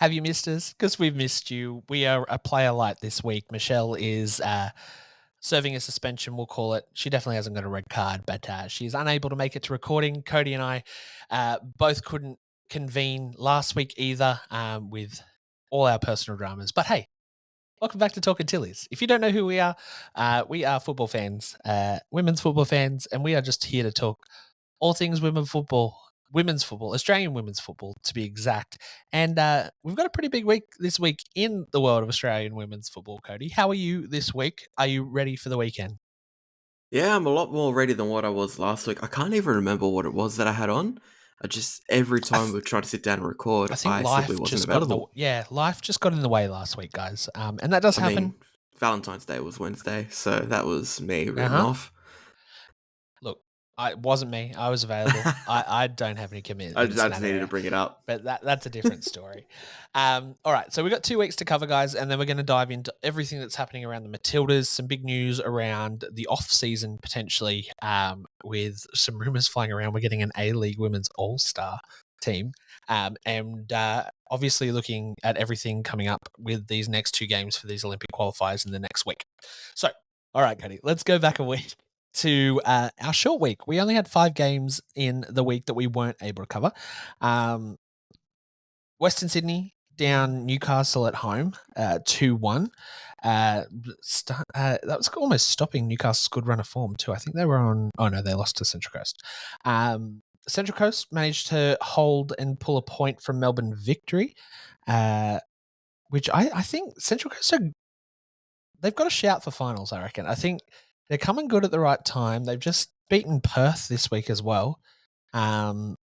Have you missed us? Because we've missed you. We are a player light this week. Michelle is serving a suspension, we'll call it. She definitely hasn't got a red card, but she's unable to make it to recording. Cody and I both couldn't convene last week either with all our personal dramas. But hey, welcome back to Talking Tillies. If you don't know who we are football fans, women's football fans, and we are just here to talk all things women's football, Australian women's football to be exact. And we've got a pretty big week this week in the world of Australian women's football, Cody. How are you this week? Are you ready for the weekend? Yeah, I'm a lot more ready than what I was last week. I can't even remember what it was that I had on. Every time we tried to sit down and record, I think I simply life wasn't just got in the available. life just got in the way last week, guys. And that does I happen. mean, Valentine's Day was Wednesday, so that was me written Uh-huh. off. Look, it wasn't me. I was available. I don't have any commitments. I in just that needed to area. bring it up. But that's a different story. All right, so we've got 2 weeks to cover, guys, and then we're going to dive into everything that's happening around the Matildas, some big news around the off-season potentially, with some rumours flying around. We're getting an A-League Women's All-Star team, and obviously looking at everything coming up with these next 2 games for these Olympic qualifiers in the next week. So, all right, Cody, let's go back a week to our short week. We only had 5 games in the week that we weren't able to cover. Western Sydney down Newcastle at home, 2-1. That was almost stopping Newcastle's good run of form too. I think they were on. Oh no, they lost to Central Coast. Central Coast managed to hold and pull a point from Melbourne Victory, which I think Central Coast they've got a shout for finals. I reckon. I think they're coming good at the right time. They've just beaten Perth this week as well. I'm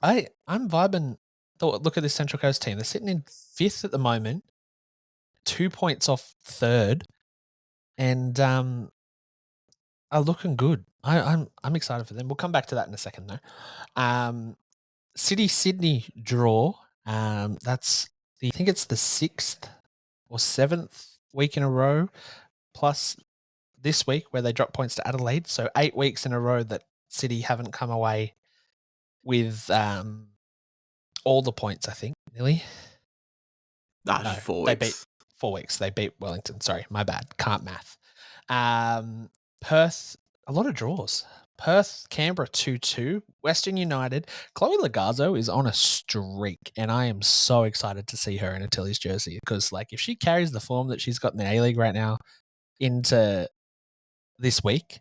vibing. Look at this Central Coast team. They're sitting in 5th at the moment, 2 points off 3rd, and are looking good. I'm excited for them. We'll come back to that in a second though. City Sydney draw. I think it's the 6th or 7th week in a row, plus this week where they drop points to Adelaide. So 8 weeks in a row that City haven't come away with all the points, I think, nearly. That's No, 4 they weeks. beat 4 weeks. They beat Wellington. Sorry, my bad. Can't math. Perth, a lot of draws. Perth, Canberra 2-2. Western United. Chloe Logarzo is on a streak, and I am so excited to see her in a Tilly's jersey because, like, if she carries the form that she's got in the A-League right now into this week,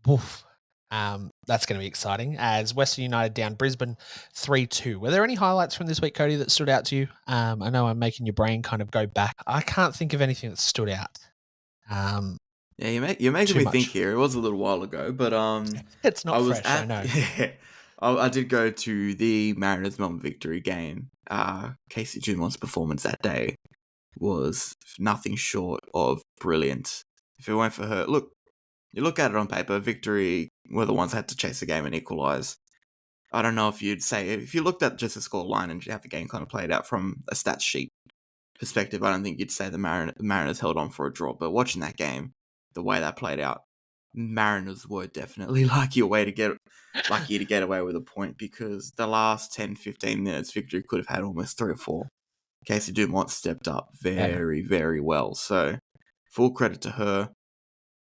woof, that's going to be exciting. As Western United down Brisbane 3-2. Were there any highlights from this week, Cody, that stood out to you? I know I'm making your brain kind of go back. I can't think of anything that stood out. Yeah, you're making me think here. It was a little while ago, but it's not fresh. I know. Yeah, I did go to the Mariners Melbourne Victory game. Casey Dumont's performance that day was nothing short of brilliant. If it weren't for her, you look at it on paper, Victory were the ones that had to chase the game and equalise. I don't know if you'd say, if you looked at just the score line and you have the game kind of played out from a stats sheet perspective, I don't think you'd say the Mariners held on for a draw. But watching that game, the way that played out, Mariners were definitely lucky to get away with a point, because the last 10-15 minutes, Victory could have had almost 3 or 4. Casey Dumont stepped up very, very well. So full credit to her.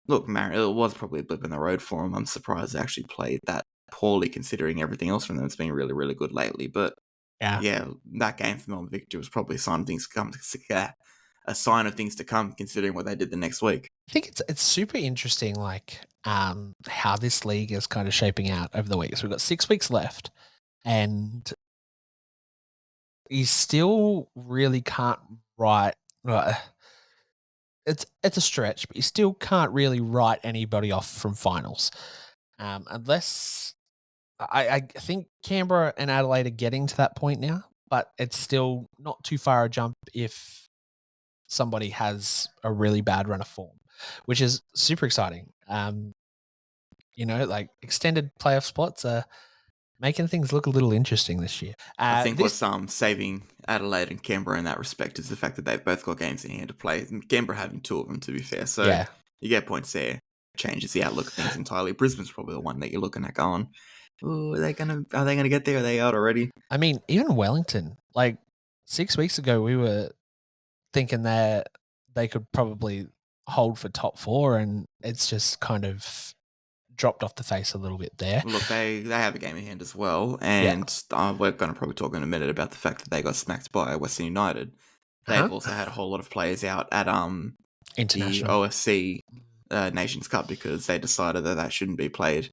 Look, it was probably a blip in the road for him. I'm surprised they actually played that poorly, considering everything else from them. It's been really, really good lately. But yeah, that game for Melbourne Victory was probably a sign of things to come. A sign of things to come, considering what they did the next week. I think it's super interesting, like how this league is kind of shaping out over the weeks. We've got 6 weeks left, and you still really can't write. It's a stretch, but you still can't really write anybody off from finals, unless I think Canberra and Adelaide are getting to that point now. But it's still not too far a jump if somebody has a really bad run of form, which is super exciting. Like extended playoff spots are making things look a little interesting this year. I think what's saving Adelaide and Canberra in that respect is the fact that they've both got games in hand to play. Canberra having 2 of them, to be fair. So you get points there. Changes the outlook of things entirely. Brisbane's probably the one that you're looking at going, "Ooh, are they gonna get there? Are they out already?" I mean, even Wellington, like 6 weeks ago, we were thinking that they could probably hold for top 4, and it's just kind of dropped off the face a little bit there. Look, they have a game in hand as well, Yeah. and we're going to probably talk in a minute about the fact that they got smacked by Western United. They've also had a whole lot of players out at the International. OFC Nations Cup because they decided that shouldn't be played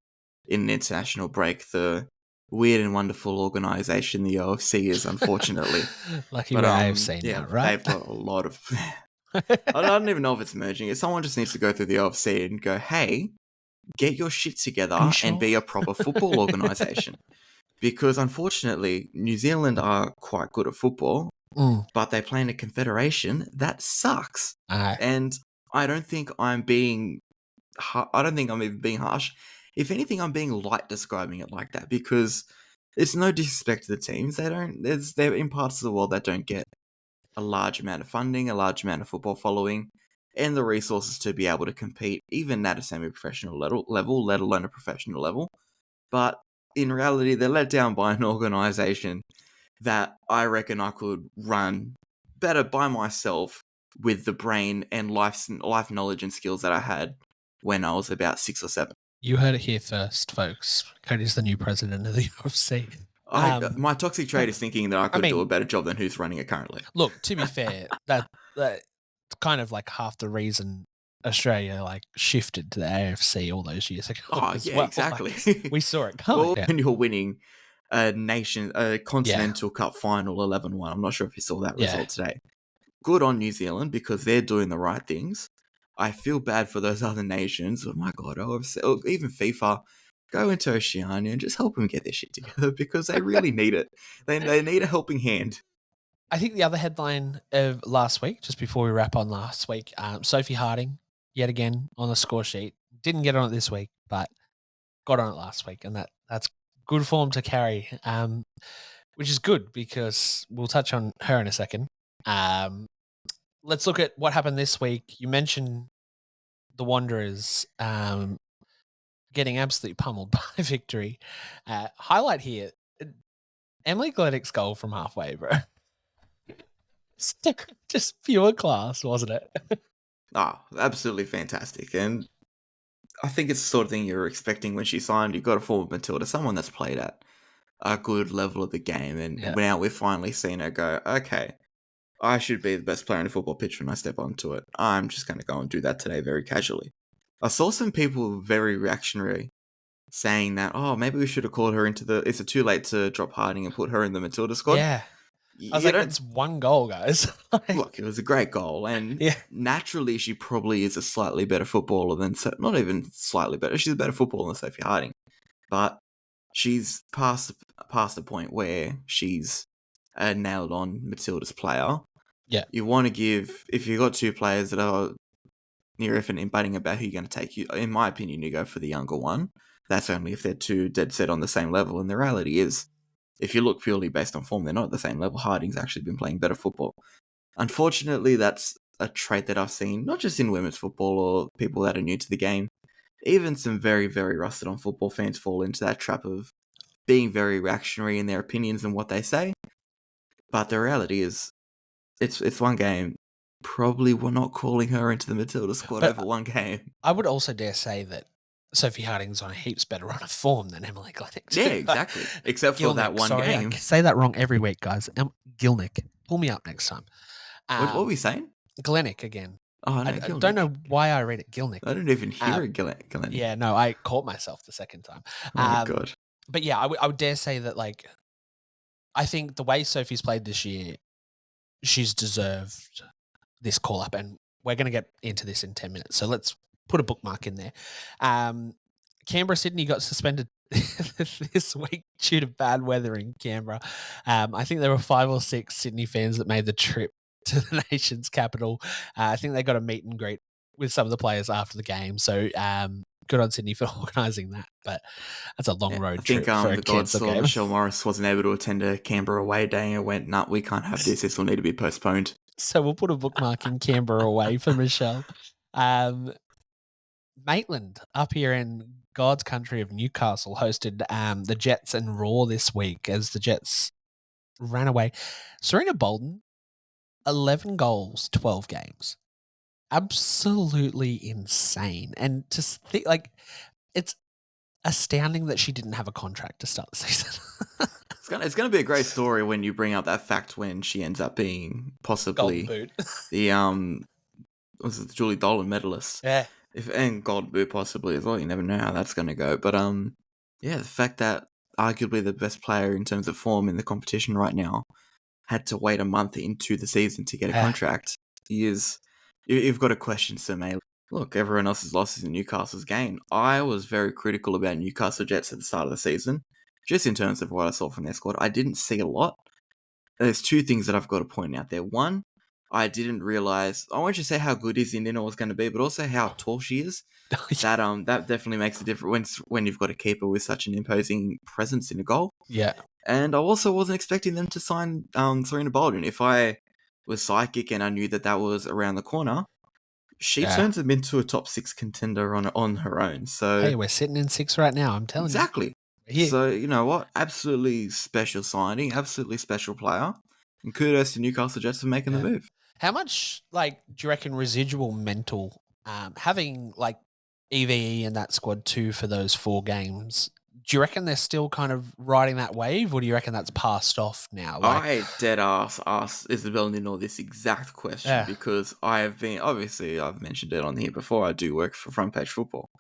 in an international break. The weird and wonderful organisation the OFC is, unfortunately. Lucky we're AFC now, right? They've got a lot of... I don't even know if it's merging. Someone just needs to go through the OFC and go, hey, get your shit together and be a proper football organisation. Because unfortunately, New Zealand are quite good at football, but they play in a confederation that sucks. And I don't think I'm being... I don't think I'm even being harsh. If anything, I'm being light describing it like that because it's no disrespect to the teams. They're in parts of the world that don't get a large amount of funding, a large amount of football following, and the resources to be able to compete even at a semi-professional level, let alone a professional level. But in reality, they're let down by an organisation that I reckon I could run better by myself with the brain and life knowledge and skills that I had when I was about 6 or 7. You heard it here first, folks. Cody's the new president of the UFC. My toxic trait is thinking that I could do a better job than who's running it currently. Look, to be fair, that's kind of like half the reason Australia shifted to the AFC all those years ago. Oh yeah, exactly. We saw it coming. When you're winning a continental cup final 11-1. I'm not sure if you saw that result today. Good on New Zealand because they're doing the right things. I feel bad for those other nations. Oh my God, even FIFA, go into Oceania and just help them get their shit together because they really need it. They need a helping hand. I think the other headline of last week, just before we wrap on last week, Sophie Harding, yet again on the score sheet. Didn't get on it this week, but got on it last week, and that's good form to carry, which is good because we'll touch on her in a second. Let's look at what happened this week. You mentioned the Wanderers getting absolutely pummeled by victory. Highlight here, Emily Glenick's goal from halfway, bro. Just pure class, wasn't it? Absolutely fantastic. And I think it's the sort of thing you're expecting when she signed. You've got a former Matilda, someone that's played at a good level of the game. And now we've finally seen her go, okay, I should be the best player on the football pitch when I step onto it. I'm just going to go and do that today very casually. I saw some people very reactionary saying that, maybe we should have called her into is it too late to drop Harding and put her in the Matilda squad? Yeah. I was it's one goal, guys. Look, it was a great goal. And naturally, she probably is a slightly better footballer than, not even slightly better, she's a better footballer than Sophie Harding. But she's past the point where she's a nailed-on Matilda's player. Yeah. You want to give, if you've got two players that are near effing and butting about who you're going to take, in my opinion, you go for the younger one. That's only if they're two dead set on the same level. And the reality is, if you look purely based on form, they're not at the same level. Harding's actually been playing better football. Unfortunately, that's a trait that I've seen, not just in women's football or people that are new to the game. Even some very, very rusted on football fans fall into that trap of being very reactionary in their opinions and what they say. But the reality is, it's one game. Probably we're not calling her into the Matilda squad over one game. I would also dare say that Sophie Harding's on a heaps better run of form than Emily Glenick. Yeah, exactly. Except for that one game. I say that wrong every week, guys. Gilnick. Pull me up next time. What were we saying? Glenick again. Oh, no, I don't know why I read it Gilnick. I didn't even hear it Gilnick. Yeah, no, I caught myself the second time. Oh, my God. But yeah, I would dare say that, I think the way Sophie's played this year, she's deserved this call-up, and we're going to get into this in 10 minutes. So let's put a bookmark in there. Canberra Sydney got suspended this week due to bad weather in Canberra. I think there were 5 or 6 Sydney fans that made the trip to the nation's capital. I think they got a meet and greet with some of the players after the game. So good on Sydney for organising that. But that's a long road trip. I think the gods saw Michelle Morris wasn't able to attend a Canberra away day and went, we can't have this. This will need to be postponed. So we'll put a bookmark in Canberra away for Michelle. Maitland up here in God's country of Newcastle hosted the Jets and Raw this week as the Jets ran away. Serena Bolden, 11 goals, 12 games. Absolutely insane. And to think, like, it's astounding that she didn't have a contract to start the season. It's gonna be a great story when you bring up that fact when she ends up being Golden possibly boot. the was it the Julie Dolan medalist? Yeah. And Golden Boot possibly as well. You never know how that's gonna go. But yeah, the fact that arguably the best player in terms of form in the competition right now had to wait a month into the season to get a contract is you've got to question May. Look, everyone else's losses in Newcastle's gain. I was very critical about Newcastle Jets at the start of the season, just in terms of what I saw from their squad. I didn't see a lot. There's two things that I've got to point out there. One, I didn't realize. I won't just say how good Izzy Nino was going to be, but also how tall she is. That definitely makes a difference when you've got a keeper with such an imposing presence in a goal. Yeah. And I also wasn't expecting them to sign Serena Bolden. If I was psychic and I knew that was around the corner, she turns them into a top 6 contender on her own. So hey, we're sitting in 6 right now. I'm telling you. Exactly. So you know what? Absolutely special signing. Absolutely special player. And kudos to Newcastle Jets for making the move. How much, do you reckon residual mental having EVE in that squad too for those 4 games? Do you reckon they're still kind of riding that wave, or do you reckon that's passed off now? I dead asked Isabel Nino this exact question because I've mentioned it on here before. I do work for Front Page Football,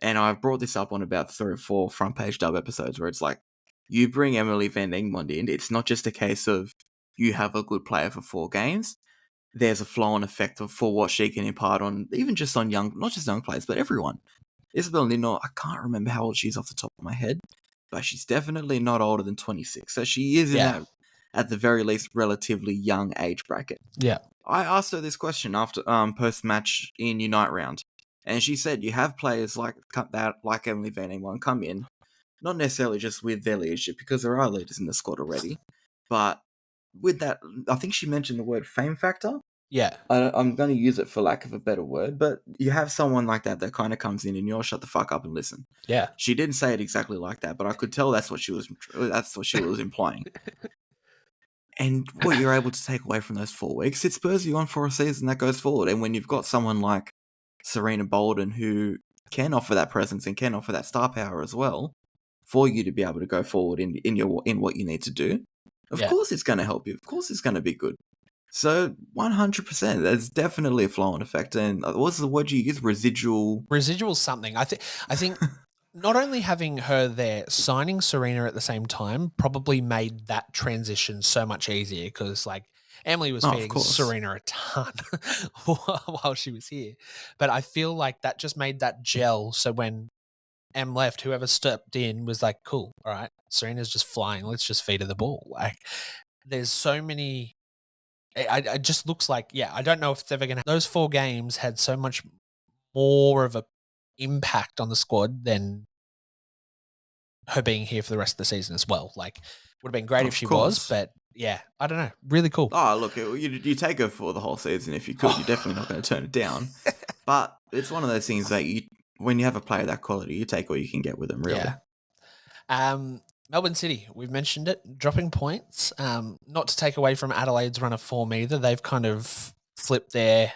and I've brought this up on about 3 or 4 Front Page Dub episodes where it's like, you bring Emily van Egmond in, it's not just a case of you have a good player for 4 games. There's a flow-on effect for what she can impart on, even just on not just young players, but everyone. Isabel Nino, I can't remember how old she is off the top of my head, but she's definitely not older than 26. So she is in that, at the very least, relatively young age bracket. Yeah. I asked her this question after post-match in Unite round, and she said, you have players like Emily Van Engelen come in, not necessarily just with their leadership, because there are leaders in the squad already, but with that, I think she mentioned the word fame factor. Yeah. I'm going to use it for lack of a better word, but you have someone like that kind of comes in and you'll shut the fuck up and listen. Yeah. She didn't say it exactly like that, but I could tell that's what she was implying. And what you're able to take away from those 4 weeks, it spurs you on for a season that goes forward. And when you've got someone like Serena Bolden who can offer that presence and can offer that star power as well for you to be able to go forward in what you need to do, of course it's going to help you. Of course it's going to be good. So 100%, there's definitely a flow-on effect. And what's the word you use? Residual something. I think not only having her there, signing Serena at the same time probably made that transition so much easier because Emily was feeding Serena a ton while she was here. But I feel like that just made that gel. So when Em left, whoever stepped in was like, cool, all right, Serena's just flying. Let's just feed her the ball. There's so many. It just looks like, I don't know if it's ever going to. Those 4 games had so much more of a impact on the squad than her being here for the rest of the season as well. Would have been great if she was, but I don't know. Really cool. Oh, look, you take her for the whole season if you could. You're definitely not going to turn it down. But it's one of those things that when you have a player that quality, you take what you can get with them, really. Yeah. Melbourne City, we've mentioned it, dropping points. Not to take away from Adelaide's run of form either. They've kind of flipped their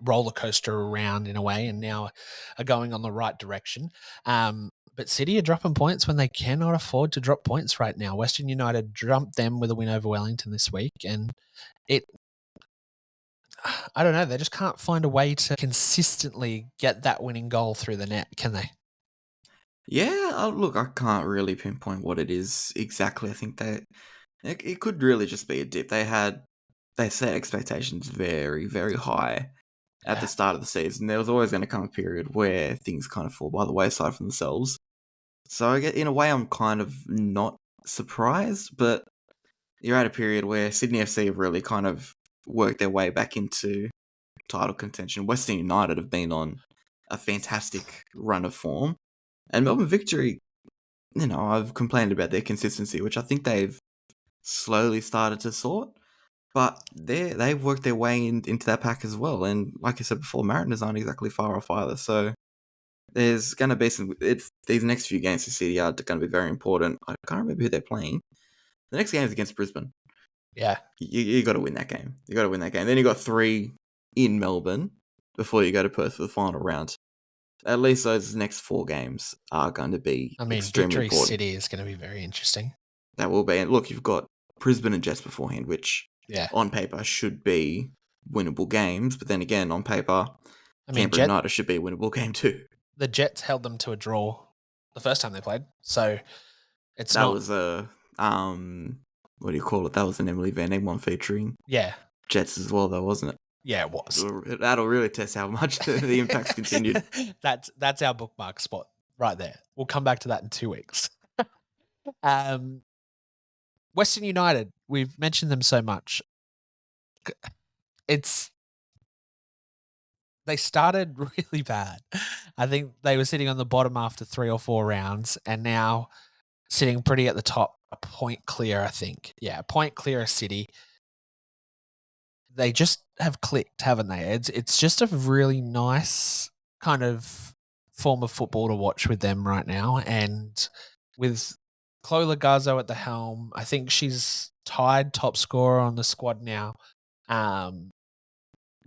roller coaster around in a way and now are going on the right direction. But City are dropping points when they cannot afford to drop points right now. Western United jumped them with a win over Wellington this week, and I don't know, they just can't find a way to consistently get that winning goal through the net, can they? Yeah, look, I can't really pinpoint what it is exactly. I think it could really just be a dip. They set expectations very, very high at the start of the season. There was always going to come a period where things kind of fall by the wayside for themselves. So I get, in a way, I'm kind of not surprised, but you're at a period where Sydney FC have really kind of worked their way back into title contention. Western United have been on a fantastic run of form. And Melbourne Victory, I've complained about their consistency, which I think they've slowly started to sort. But they've worked their way into that pack as well. And like I said before, Mariners aren't exactly far off either. So there's going to be these next few games for City are going to be very important. I can't remember who they're playing. The next game is against Brisbane. Yeah. You got to win that game. Then you got 3 in Melbourne before you go to Perth for the final round. At least those next 4 games are going to be extremely Victory important. City is going to be very interesting. That will be. And look, you've got Brisbane and Jets beforehand, which on paper should be winnable games. But then again, on paper, Canberra United should be a winnable game too. The Jets held them to a draw the first time they played. So that was a, what do you call it? That was an Emily Van Egg one featuring Jets as well, though, wasn't it? Yeah, it was. That'll really test how much the impact's continued. That's our bookmark spot right there. We'll come back to that in 2 weeks. Western United, we've mentioned them so much. They started really bad. I think they were sitting on the bottom after 3 or 4 rounds, and now sitting pretty at the top, a point clear, I think. Yeah, a point clear of City. They just have clicked, haven't they? It's just a really nice kind of form of football to watch with them right now. And with Chloe Logarzo at the helm, I think she's tied top scorer on the squad now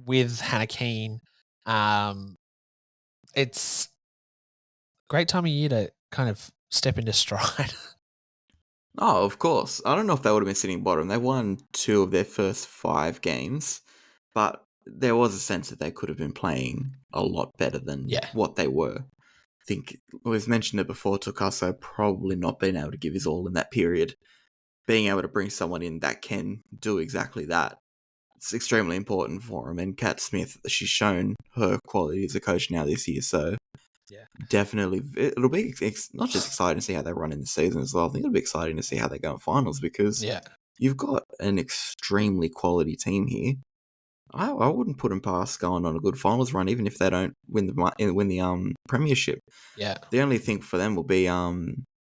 with Hannah Keane. It's a great time of year to kind of step into stride. Oh, of course. I don't know if they would have been sitting bottom. They won 2 of their first 5 games, but there was a sense that they could have been playing a lot better than what they were. I think we've mentioned it before, Tukaso probably not being able to give his all in that period. Being able to bring someone in that can do exactly that, it's extremely important for him. And Kat Smith, she's shown her quality as a coach now this year, so definitely it'll be not just exciting to see how they run in the season as well. I think it'll be exciting to see how they go in finals, because you've got an extremely quality team here. I wouldn't put them past going on a good finals run, even if they don't win the premiership. Yeah. The only thing for them will be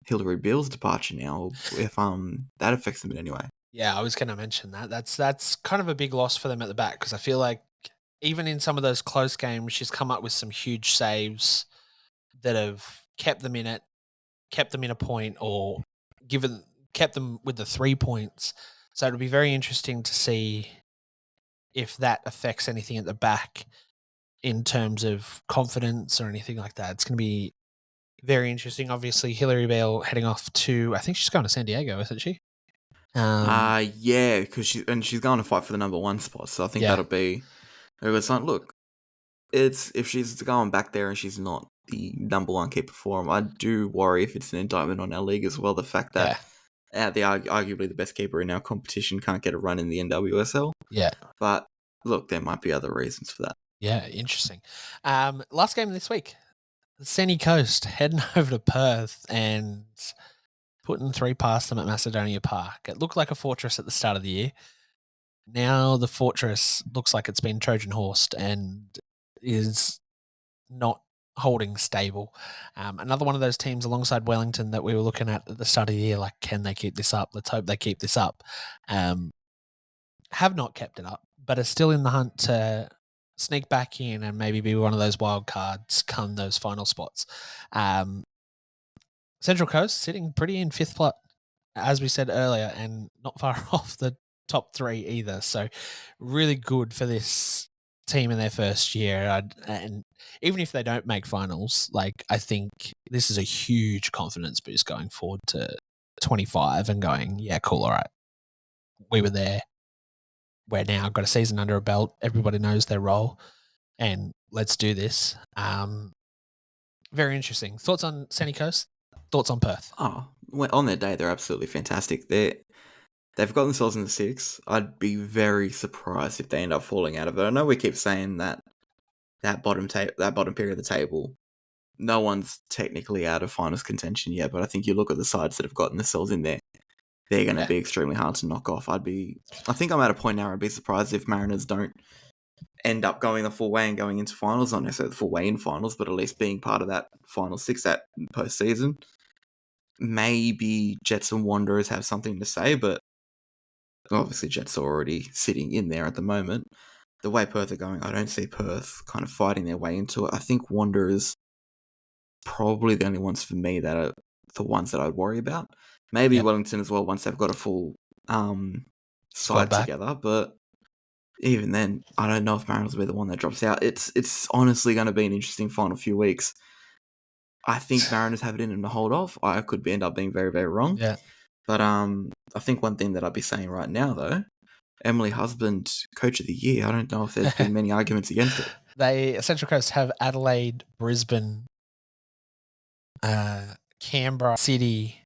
Hilary Beale's departure now, if that affects them in any way. Yeah, I was going to mention that. That's kind of a big loss for them at the back, because I feel like even in some of those close games, she's come up with some huge saves that have kept them in it, kept them in a point, or kept them with the 3 points. So it'll be very interesting to see if that affects anything at the back in terms of confidence or anything like that. It's going to be very interesting. Obviously, Hilary Beale heading off to, I think she's going to San Diego, isn't she? Yeah, because she's going to fight for the number 1 spot. So I think that'll be. It's like, look, if she's going back there and she's not the number 1 keeper for him, I do worry if it's an indictment on our league as well. The fact that arguably the best keeper in our competition can't get a run in the NWSL. Yeah. But look, there might be other reasons for that. Yeah, interesting. Last game this week, Sunny Coast heading over to Perth and putting 3 past them at Macedonia Park. It looked like a fortress at the start of the year. Now the fortress looks like it's been Trojan horsed and is not holding stable. Another one of those teams alongside Wellington that we were looking at the start of the year, like, can they keep this up? Let's hope they keep this up. Have not kept it up, but are still in the hunt to sneak back in and maybe be one of those wild cards come those final spots. Central Coast sitting pretty in 5th plot, as we said earlier, and not far off the top 3 either. So really good for this team in their first year. And even if they don't make finals, like, I think this is a huge confidence boost going forward to 25 and going, yeah, cool, all right. We were there. We're now got a season under a belt. Everybody knows their role, and let's do this. Very interesting. Thoughts on Sunny Coast? Thoughts on Perth? Oh, on their day, they're absolutely fantastic. They've got themselves in the 6. I'd be very surprised if they end up falling out of it. I know we keep saying that bottom period of the table, no one's technically out of finals contention yet, but I think you look at the sides that have gotten themselves in there, they're going to be extremely hard to knock off. I think I'm at a point now where I'd be surprised if Mariners don't end up going the full way and going into finals, not necessarily the full way in finals, but at least being part of that final 6 at postseason. Maybe Jets and Wanderers have something to say, but obviously Jets are already sitting in there at the moment. The way Perth are going, I don't see Perth kind of fighting their way into it. I think Wanderers probably the only ones for me that are the ones that I'd worry about. Maybe Yep. Wellington as well once they've got a full Squad side back. together. But even then, I don't know if Mariners will be the one that drops out. It's honestly going to be an interesting final few weeks. I think Mariners have it in them to hold off. I could end up being very, very wrong. Yeah. But I think one thing that I'd be saying right now, though, Emily Husband, Coach of the Year. I don't know if there's been many arguments against it. Central Coast have Adelaide, Brisbane, Canberra, City,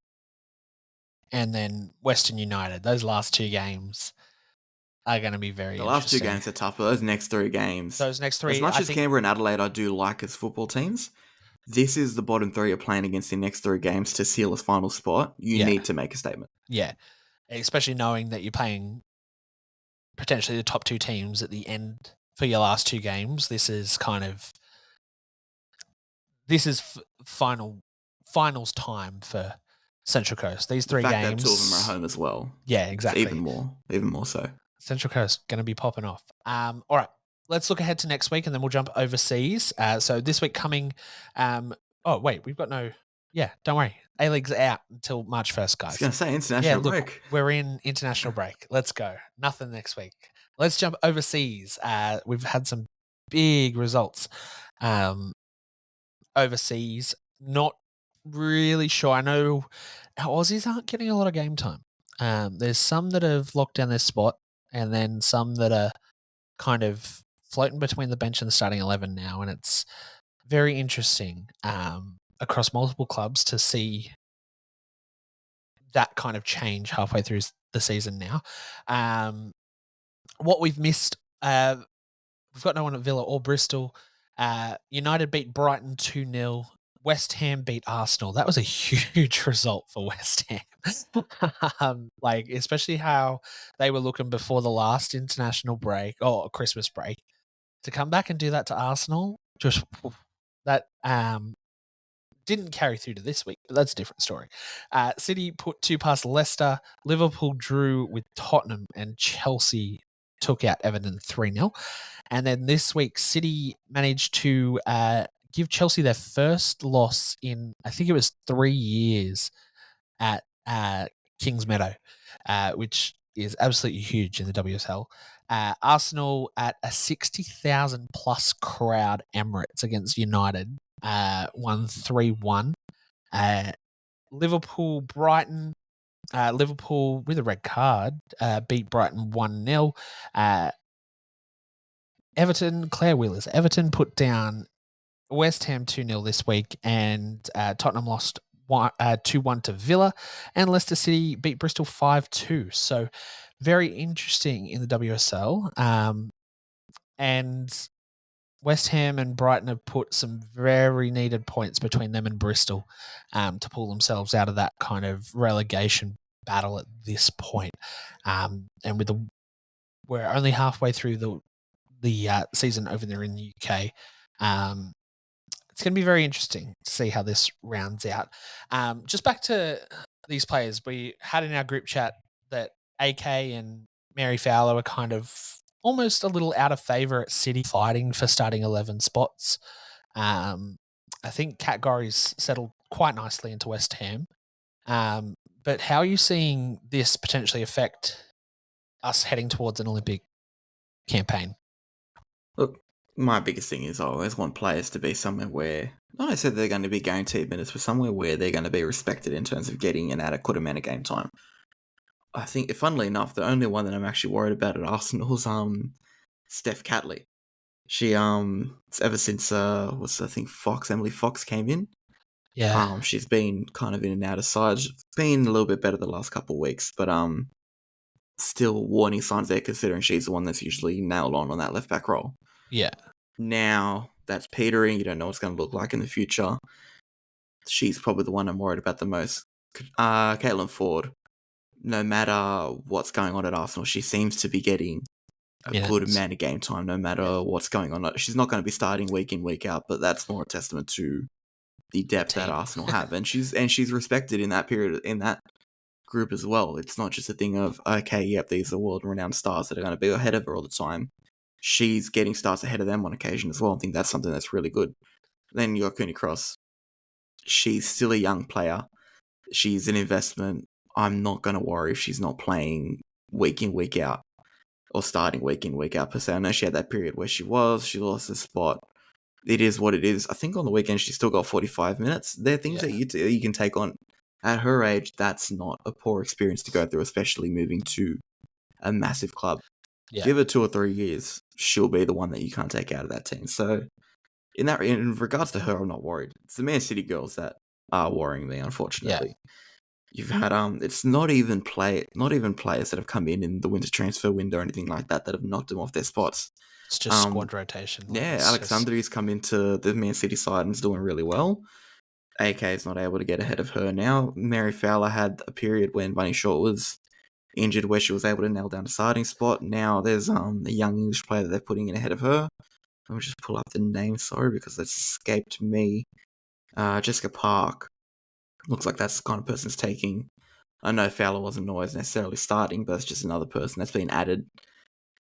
and then Western United. Those last 2 games are going to be very The interesting. last 2 games are tough, but those next 3 games... Those next 3... As much as Canberra and Adelaide I do like as football teams, this is the bottom 3 you're playing against the next 3 games to seal a final spot. You need to make a statement. Yeah, especially knowing that you're playing potentially the top 2 teams at the end for your last 2 games. This is finals time for Central Coast. These 3 the fact games. That 2 of them are at home as well. Yeah, exactly. It's even more so. Central Coast going to be popping off. All right, let's look ahead to next week, and then we'll jump overseas. So this week coming. Oh wait, we've got no. Yeah, don't worry. A-League's out until March 1st, guys. I was going to say international break. Look, we're in international break. Let's go. Nothing next week. Let's jump overseas. We've had some big results overseas. Not really sure. I know our Aussies aren't getting a lot of game time. There's some that have locked down their spot, and then some that are kind of floating between the bench and the starting 11 now, and it's very interesting across multiple clubs to see that kind of change halfway through the season now. What we've missed, we've got no one at Villa or Bristol. United beat Brighton 2-0. West Ham beat Arsenal. That was a huge result for West Ham. Especially how they were looking before the last international break or Christmas break. To come back and do that to Arsenal, just that didn't carry through to this week, but that's a different story. City put 2 past Leicester. Liverpool drew with Tottenham, and Chelsea took out Everton 3-0. And then this week, City managed to give Chelsea their first loss in, I think it was 3 years at Kings Meadow, which is absolutely huge in the WSL. Arsenal at a 60,000 plus crowd Emirates against United won 3-1. Liverpool, Brighton. Liverpool with a red card beat Brighton 1-0. Everton, Clare Wheelers. Everton put down West Ham 2-0 this week, and Tottenham lost 2-1 to Villa, and Leicester City beat Bristol 5-2. So very interesting in the WSL. And West Ham and Brighton have put some very needed points between them and Bristol to pull themselves out of that kind of relegation battle at this point. And we're only halfway through the season over there in the UK. It's going to be very interesting to see how this rounds out. Just back to these players, we had in our group chat that AK and Mary Fowler were kind of almost a little out of favour at City, fighting for starting 11 spots. I think Kat Gorry's settled quite nicely into West Ham. But how are you seeing this potentially affect us heading towards an Olympic campaign? Look, my biggest thing is I always want players to be somewhere where, not I said they're going to be guaranteed minutes, but somewhere where they're going to be respected in terms of getting an adequate amount of game time. I think, funnily enough, the only one that I'm actually worried about at Arsenal is Steph Catley. She ever since Emily Fox came in. Yeah. She's been kind of in and out of sides. Been a little bit better the last couple of weeks, but still warning signs there, considering she's the one that's usually nailed on that left back role. Yeah. Now that's petering. You don't know what's going to look like in the future. She's probably the one I'm worried about the most. Caitlin Ford. No matter what's going on at Arsenal, she seems to be getting a good amount of game time, no matter what's going on. She's not going to be starting week in, week out, but that's more a testament to the depth that Arsenal have, and she's respected in that period, in that group as well. It's not just a thing of, okay, yep, these are world-renowned stars that are going to be ahead of her all the time. She's getting stars ahead of them on occasion as well. I think that's something that's really good. Then you got Cooney Cross. She's still a young player. She's an investment. I'm not going to worry if she's not playing week in, week out, or starting week in, week out per se. I know she had that period where she lost her spot. It is what it is. I think on the weekend she still got 45 minutes. There are things that you can take on. At her age, that's not a poor experience to go through, especially moving to a massive club. Yeah. Give her 2 or 3 years, she'll be the one that you can't take out of that team. So in regards to her, I'm not worried. It's the Man City girls that are worrying me, unfortunately. Yeah. You've had it's not even players that have come in the winter transfer window or anything like that have knocked them off their spots. It's just squad rotation. Alexandri's come into the Man City side and is doing really well. AK is not able to get ahead of her now. Mary Fowler had a period when Bunny Short was injured where she was able to nail down a starting spot. Now there's a young English player that they're putting in ahead of her. Let me just pull up the name, sorry, because that's escaped me. Jessica Park. Looks like that's the kind of person that's taking. I know Fowler wasn't always necessarily starting, but it's just another person that's been added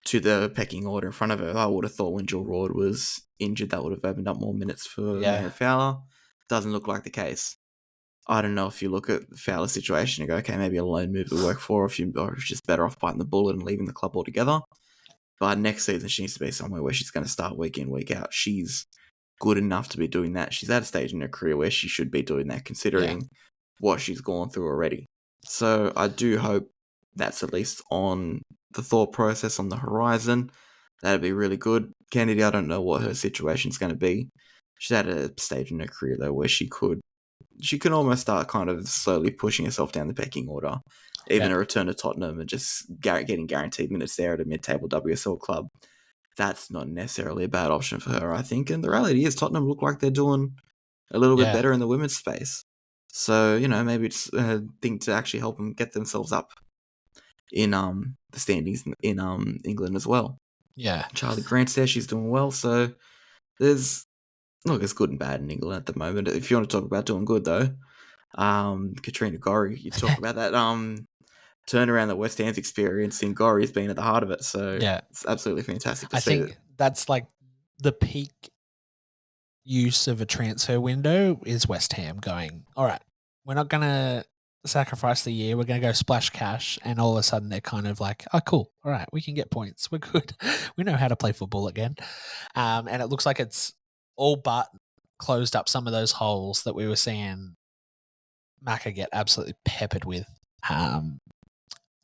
to the pecking order in front of her. I would have thought when Jill Roord was injured, that would have opened up more minutes for Mary Fowler. Doesn't look like the case. I don't know if you look at the Fowler situation and go, okay, maybe a loan move will work for her, or if you're just better off biting the bullet and leaving the club altogether. But next season, she needs to be somewhere where she's going to start week in, week out. She's good enough to be doing that. She's at a stage in her career where she should be doing that, considering what she's gone through already. So I do hope that's at least on the thought process on the horizon. That'd be really good. Kennedy, I don't know what her situation's going to be. She's at a stage in her career, though, where she could almost start kind of slowly pushing herself down the pecking order. Even a return to Tottenham and just getting guaranteed minutes there at a mid-table WSL club. That's not necessarily a bad option for her, I think. And the reality is Tottenham look like they're doing a little bit better in the women's space. So, maybe it's a thing to actually help them get themselves up in the standings in England as well. Yeah. Charlie Grant's there, she's doing well. So it's good and bad in England at the moment. If you want to talk about doing good, though, Katrina Gorry, you talk about that turnaround that West Ham's experiencing. Gorry has been at the heart of it, so it's absolutely fantastic to see. I think that's like the peak use of a transfer window is West Ham going, all right, we're not going to sacrifice the year, we're going to go splash cash, and all of a sudden they're kind of like, oh, cool, all right, we can get points, we're good, we know how to play football again. And it looks like it's all but closed up some of those holes that we were seeing Macca get absolutely peppered with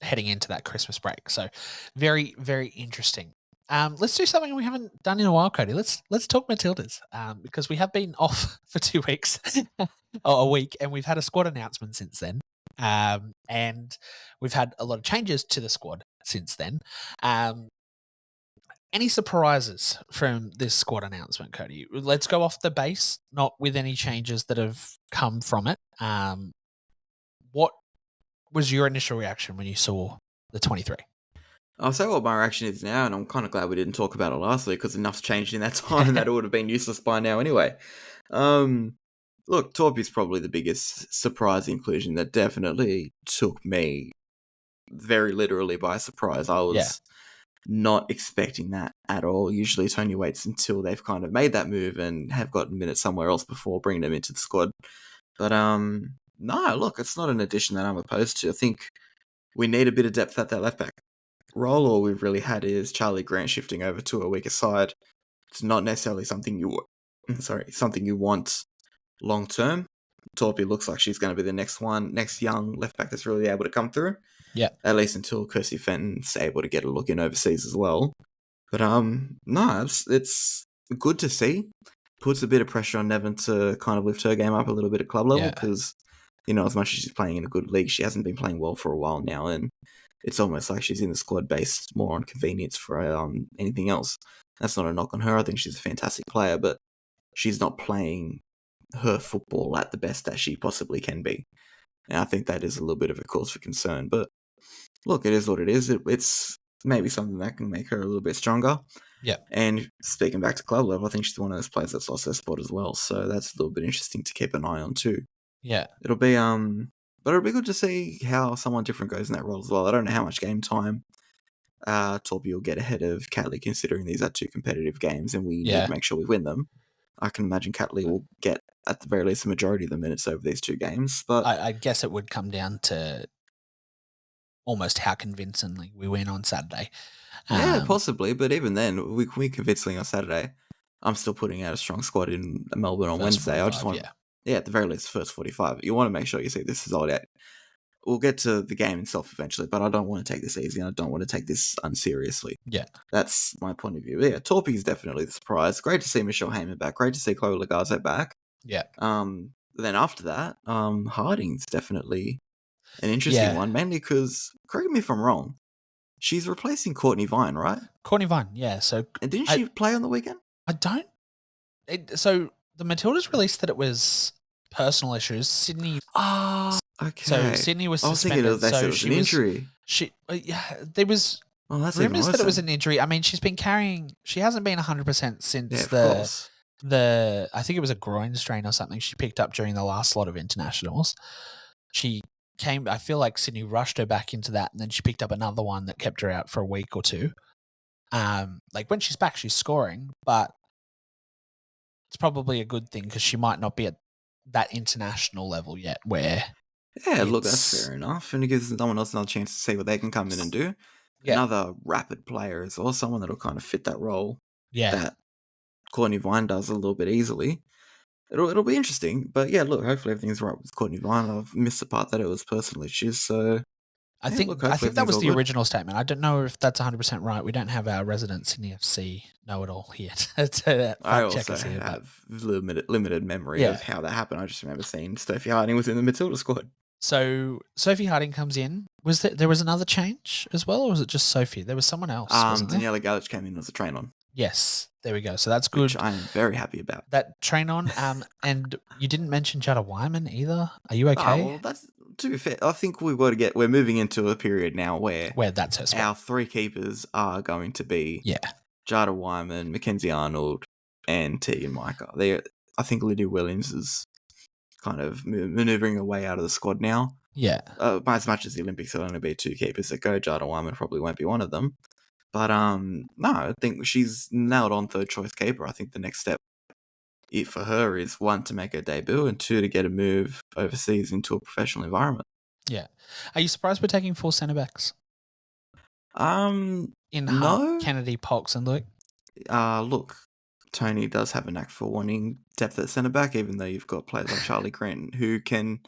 heading into that Christmas break. So very, very interesting. Let's do something we haven't done in a while, Cody. Let's talk Matildas because we have been off for 2 weeks or a week, and we've had a squad announcement since then. And we've had a lot of changes to the squad since then. Any surprises from this squad announcement, Cody? Let's go off the base, not with any changes that have come from it. What was your initial reaction when you saw the 23? I'll say what my reaction is now, and I'm kind of glad we didn't talk about it last week because enough's changed in that time that it would have been useless by now anyway. Look, Torpy's probably the biggest surprise inclusion that definitely took me very literally by surprise. I was not expecting that at all. Usually Tony waits until they've kind of made that move and have gotten minutes somewhere else before bringing them into the squad. But no, look, it's not an addition that I'm opposed to. I think we need a bit of depth at that left back role. All we've really had is Charlie Grant shifting over to a weaker side. It's not necessarily something you want long term. Torpy looks like she's going to be the next young left back that's really able to come through. Yeah, at least until Kirsty Fenton's able to get a look in overseas as well. But no, it's good to see. Puts a bit of pressure on Nevin to kind of lift her game up a little bit at club level because, as much as she's playing in a good league, she hasn't been playing well for a while now, and it's almost like she's in the squad based more on convenience for anything else. That's not a knock on her. I think she's a fantastic player, but she's not playing her football at the best that she possibly can be. And I think that is a little bit of a cause for concern. But look, it is what it is. It's maybe something that can make her a little bit stronger. Yeah. And speaking back to club level, I think she's one of those players that's lost her spot as well. So that's a little bit interesting to keep an eye on too. Yeah. It'll be but it'll be good to see how someone different goes in that role as well. I don't know how much game time Torby will get ahead of Catley, considering these are two competitive games and we need to make sure we win them. I can imagine Catley will get, at the very least, the majority of the minutes over these two games. But I guess it would come down to almost how convincingly we win on Saturday. Yeah, possibly, but even then, we convincingly on Saturday. I'm still putting out a strong squad in Melbourne on Wednesday. I just want, at the very least, first 45. You want to make sure you see this is all out. We'll get to the game itself eventually, but I don't want to take this easy and I don't want to take this unseriously. Yeah. That's my point of view. But yeah, Torpy's definitely the surprise. Great to see Michelle Heyman back. Great to see Chloe Logarzo back. Yeah. Then after that, Harding's definitely an interesting one, mainly because, correct me if I'm wrong, she's replacing Courtney Vine, right? Courtney Vine, yeah. So, and didn't she play on the weekend? I don't. So the Matildas released that it was personal issues. Sydney. Okay. So Sydney was suspended. I was thinking it was an injury. There was that's rumors that it was an injury. I mean, she's been carrying. She hasn't been 100% since the. I think it was a groin strain or something she picked up during the last lot of internationals. She came. I feel like Sydney rushed her back into that, and then she picked up another one that kept her out for a week or two. Like when she's back, she's scoring, but it's probably a good thing because she might not be at that international level yet. Where look, that's fair enough, and it gives someone else another chance to see what they can come in and do. Yeah. Another rapid player as well, someone that'll kind of fit that role. Yeah, that Courtney Vine does a little bit easily. It'll be interesting, but yeah, look, hopefully everything's right with Courtney Vine. I've missed the part that it was personal issues, so. I think that was the original statement. I don't know if that's 100% right. We don't have our resident Sydney FC know-it-all here to I also have limited memory of how that happened. I just remember seeing Sophie Harding was in the Matilda squad. So Sophie Harding comes in. Was there was another change as well, or was it just Sophie? There was someone else. Daniela Galich came in as a train-on. Yes, there we go. So that's good. Which I am very happy about. That train-on. And you didn't mention Jada Wyman either. Are you okay? Well, that's. To be fair, I think we're moving into a period now where that's her spot. Our three keepers are going to be Jada Wyman, Mackenzie Arnold, and Tegan Micah. I think Lydia Williams is kind of manoeuvring her way out of the squad now. Yeah. As much as the Olympics will only be two keepers that go, Jada Wyman probably won't be one of them. But no, I think she's nailed on third choice keeper. I think the next step for her is one, to make her debut, and two, to get a move overseas into a professional environment. Yeah. Are you surprised we're taking 4 centre backs? No. Kennedy, Polks, and Luik? Look, Tony does have a knack for wanting depth at centre back, even though you've got players like Charlie Grant who can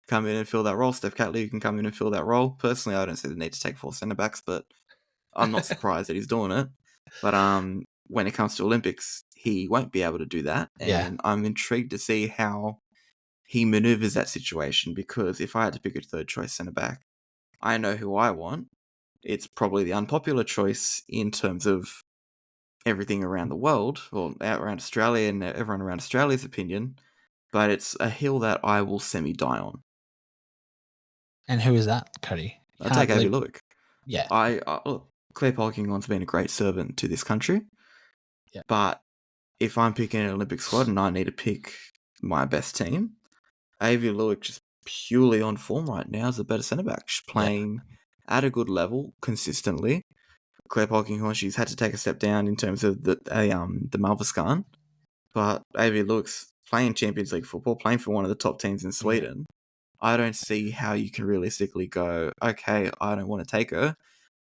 come in and fill that role. Steph Catley who can come in and fill that role. Personally, I don't see the need to take 4 centre backs, but I'm not surprised that he's doing it. But when it comes to Olympics, he won't be able to do that. And I'm intrigued to see how he maneuvers that situation, because if I had to pick a third choice centre back, I know who I want. It's probably the unpopular choice in terms of everything around the world, or around Australia and everyone around Australia's opinion, but it's a hill that I will semi-die on. And who is that, Cody? I'll take Aivi Luik. Yeah. Look, Clare Polkinghorne's been a great servant to this country. Yeah. But if I'm picking an Olympic squad and I need to pick my best team, Aivi Luik, just purely on form right now, is a better centre-back. She's playing at a good level consistently. Clare Polkinghorne, she's had to take a step down in terms of the Malverskan. But Aivi Luik's playing Champions League football, playing for one of the top teams in Sweden. I don't see how you can realistically go, okay, I don't want to take her.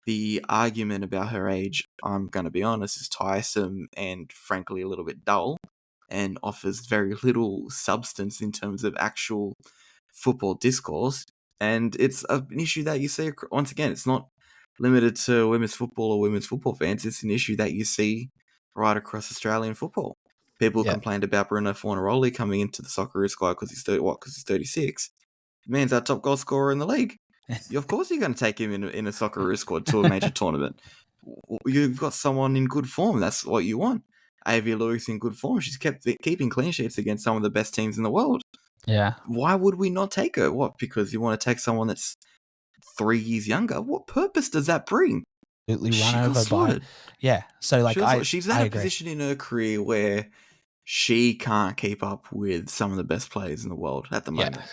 The argument about her age, I'm going to be honest, is tiresome and frankly a little bit dull, and offers very little substance in terms of actual football discourse. And it's an issue that you see, once again, it's not limited to women's football or women's football fans. It's an issue that you see right across Australian football. People complained about Bruno Fornaroli coming into the Socceroos squad because he's 36. Man's our top goal scorer in the league. Of course you're going to take him in a Socceroos squad to a major tournament. You've got someone in good form. That's what you want. Aivi Luik's in good form. She's keeping clean sheets against some of the best teams in the world. Yeah. Why would we not take her? What? Because you want to take someone that's 3 years younger? What purpose does that bring? Completely run over by. Yeah. So she's at a position in her career where she can't keep up with some of the best players in the world at the moment. Yeah.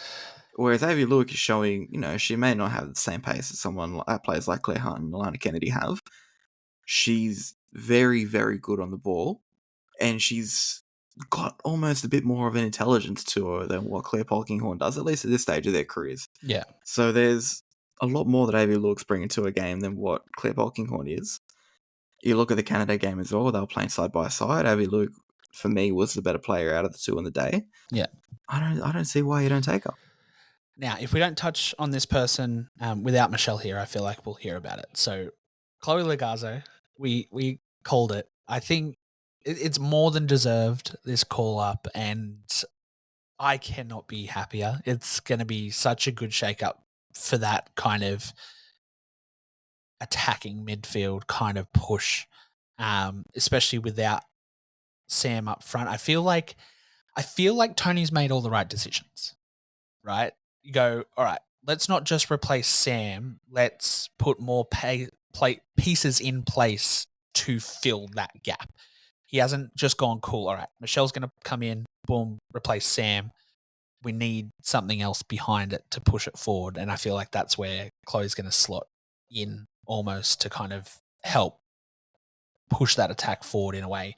Whereas Aivi Luik is showing, she may not have the same pace as players like Claire Hunt and Alana Kennedy have. She's very, very good on the ball, and she's got almost a bit more of an intelligence to her than what Clare Polkinghorne does, at least at this stage of their careers. Yeah. So there's a lot more that Aivi Luik's bringing to a game than what Clare Polkinghorne is. You look at the Canada game as well; they were playing side by side. Aivi Luik, for me, was the better player out of the two on the day. Yeah. I don't see why you don't take her. Now, if we don't touch on this person without Michelle here, I feel like we'll hear about it. So, Chloe Logarzo, we called it. I think it's more than deserved, this call up, and I cannot be happier. It's going to be such a good shake-up for that kind of attacking midfield kind of push, especially without Sam up front. I feel like Tony's made all the right decisions, right? You go, all right, let's not just replace Sam. Let's put more pieces in place to fill that gap. He hasn't just gone, cool, all right, Michelle's going to come in, boom, replace Sam. We need something else behind it to push it forward. And I feel like that's where Chloe's going to slot in almost to kind of help push that attack forward in a way.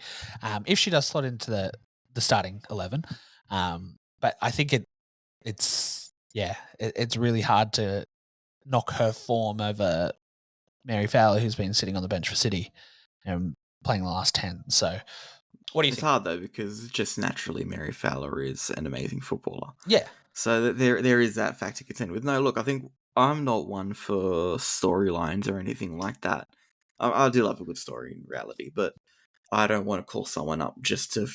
If she does slot into the starting 11. But I think it's really hard to knock her form over Mary Fowler, who's been sitting on the bench for City and playing the last 10. So what do you think? It's hard though, because just naturally Mary Fowler is an amazing footballer. Yeah. So there is that factor to contend with. No, look, I think I'm not one for storylines or anything like that. I do love a good story in reality, but I don't want to call someone up just to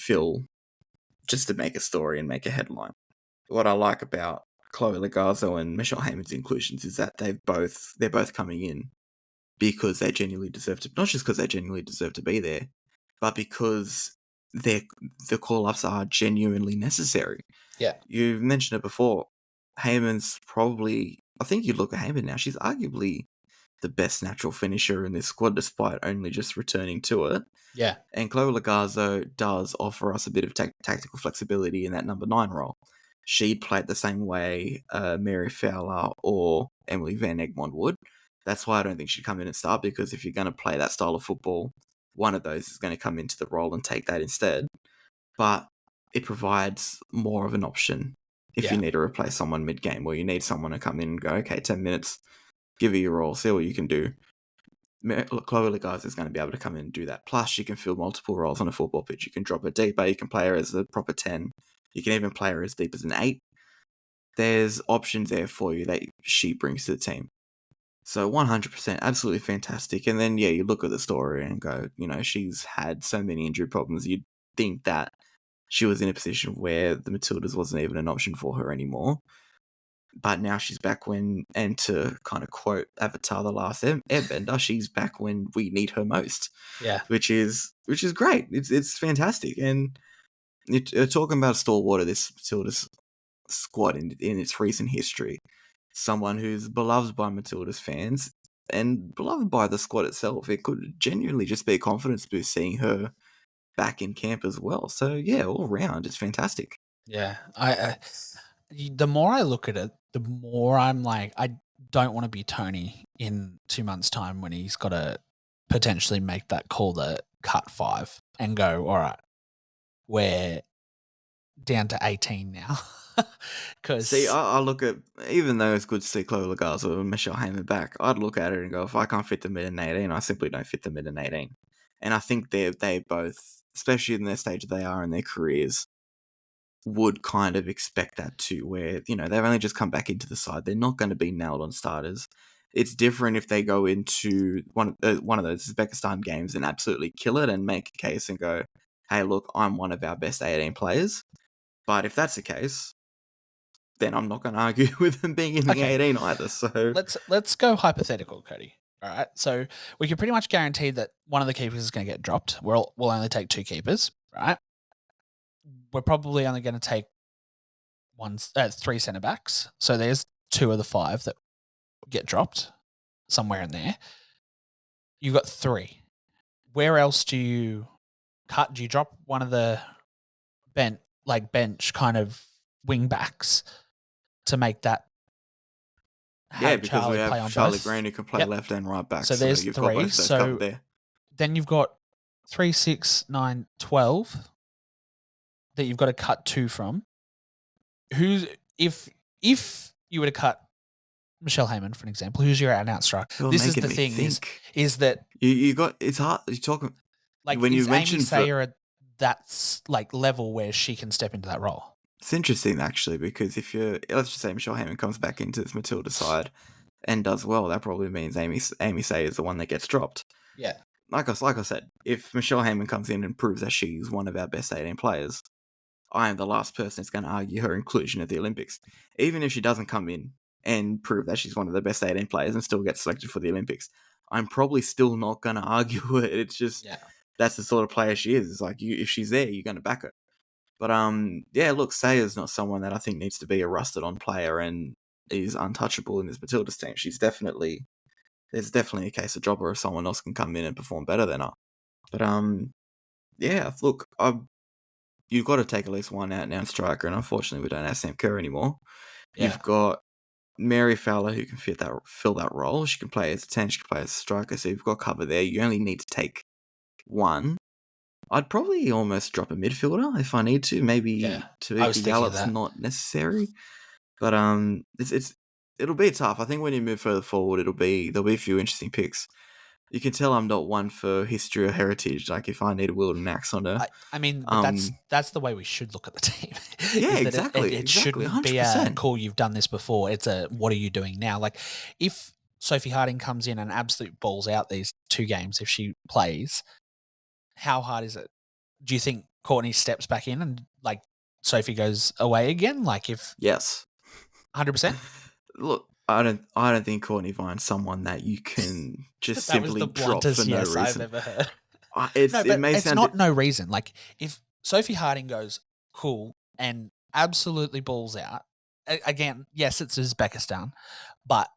make a story and make a headline. What I like about Chloe Logarzo and Michelle Heyman's inclusions is that they're both coming in because they genuinely deserve to, not just because they genuinely deserve to be there, but because the call-ups are genuinely necessary. Yeah. You've mentioned it before. Heyman's probably, I think you look at Heyman now, she's arguably the best natural finisher in this squad, despite only just returning to it. Yeah. And Chloe Logarzo does offer us a bit of tactical flexibility in that number 9 role. She'd play it the same way Mary Fowler or Emily Van Egmond would. That's why I don't think she'd come in and start, because if you're going to play that style of football, one of those is going to come into the role and take that instead. But it provides more of an option if you need to replace someone mid-game, or you need someone to come in and go, okay, 10 minutes, give her your role, see what you can do. Chloe Logarzo is going to be able to come in and do that. Plus, she can fill multiple roles on a football pitch. You can drop her deeper. You can play her as a proper 10. You can even play her as deep as an 8. There's options there for you that she brings to the team. So 100%, absolutely fantastic. And then, you look at the story and go, she's had so many injury problems. You'd think that she was in a position where the Matildas wasn't even an option for her anymore. But now she's back and to kind of quote Avatar: The Last Airbender, she's back when we need her most. Yeah. Which is great. It's fantastic. And you're talking about a stalwart of this Matildas squad in its recent history. Someone who's beloved by Matildas fans and beloved by the squad itself. It could genuinely just be a confidence boost seeing her back in camp as well. So, all round, it's fantastic. Yeah. The more I look at it, the more I'm like, I don't want to be Tony in 2 months' time when he's got to potentially make that call to cut 5 and go, all right, we're down to 18 now. See, I look at, even though it's good to see Chloe Logarzo and Michelle Heyman back, I'd look at it and go, if I can't fit them in an 18, I simply don't fit them in an 18. And I think they both, especially in the stage they are in their careers, would kind of expect that too, where, they've only just come back into the side. They're not going to be nailed on starters. It's different if they go into one of those Uzbekistan games and absolutely kill it and make a case and go, hey, look, I'm one of our best 18 players. But if that's the case, then I'm not going to argue with them being in the 18 either. So let's go hypothetical, Cody. All right. So we can pretty much guarantee that one of the keepers is going to get dropped. We'll only take 2 keepers, right? We're probably only going to take 3 centre backs. So there's 2 of the 5 that get dropped somewhere in there. You've got 3. Where else do you cut? Do you drop one of the bench kind of wing backs to make that? Because Charlie we have Charlie Green who can play left and right back. So there's you've 3. Got both those covered there. Then you've got 3, 6, 9, 12 that you've got to cut 2 from. If you were to cut Michelle Heyman, for an example, who's your out-and-out striker. You're This is making the me thing think. is that You got it's hard. You talking like when you is Amy mentioned Sayer at that like level where she can step into that role? it's interesting actually because if you're let's just say Michelle Heyman comes back into this Matilda side and does well, that probably means Amy Sayer is the one that gets dropped. Yeah. Like I said, if Michelle Heyman comes in and proves that she's one of our best 18 players, I am the last person that's going to argue her inclusion at the Olympics. Even if she doesn't come in and prove that she's one of the best 18 players and still gets selected for the Olympics, I'm probably still not going to argue it. It's just, that's the sort of player she is. It's like, if she's there, you're going to back her. But, yeah, look, Sayer's not someone that I think needs to be a rusted-on player and is untouchable in this Matildas team. There's definitely a case of drop her if someone else can come in and perform better than her. But, yeah, look, you've got to take at least one out-and-out striker, and unfortunately we don't have Sam Kerr anymore. Yeah. You've got Mary Fowler who can fill that role. She can play as a 10, she can play as a striker, so you've got cover there. You only need to take one. I'd probably almost drop a midfielder if I need to. Maybe Tavika Gallup's not necessary. But it'll be tough. I think when you move further forward, there'll be a few interesting picks. You can tell I'm not one for history or heritage. Like if I need a Wilden axe on her. I mean, but that's the way we should look at the team. Yeah, exactly. It shouldn't 100%. be a cool. You've done this before. It's a what are you doing now? Like if Sophie Harding comes in and absolute balls out these 2 games, if she plays, how hard is it? Do you think Courtney steps back in and like Sophie goes away again? Like if yes, 100%. Look, I don't think Courtney Vine's someone that you can just simply drop for no reason. I've ever heard. It's not no reason. Like if Sophie Harding goes cool and absolutely balls out again, yes, it's Uzbekistan, but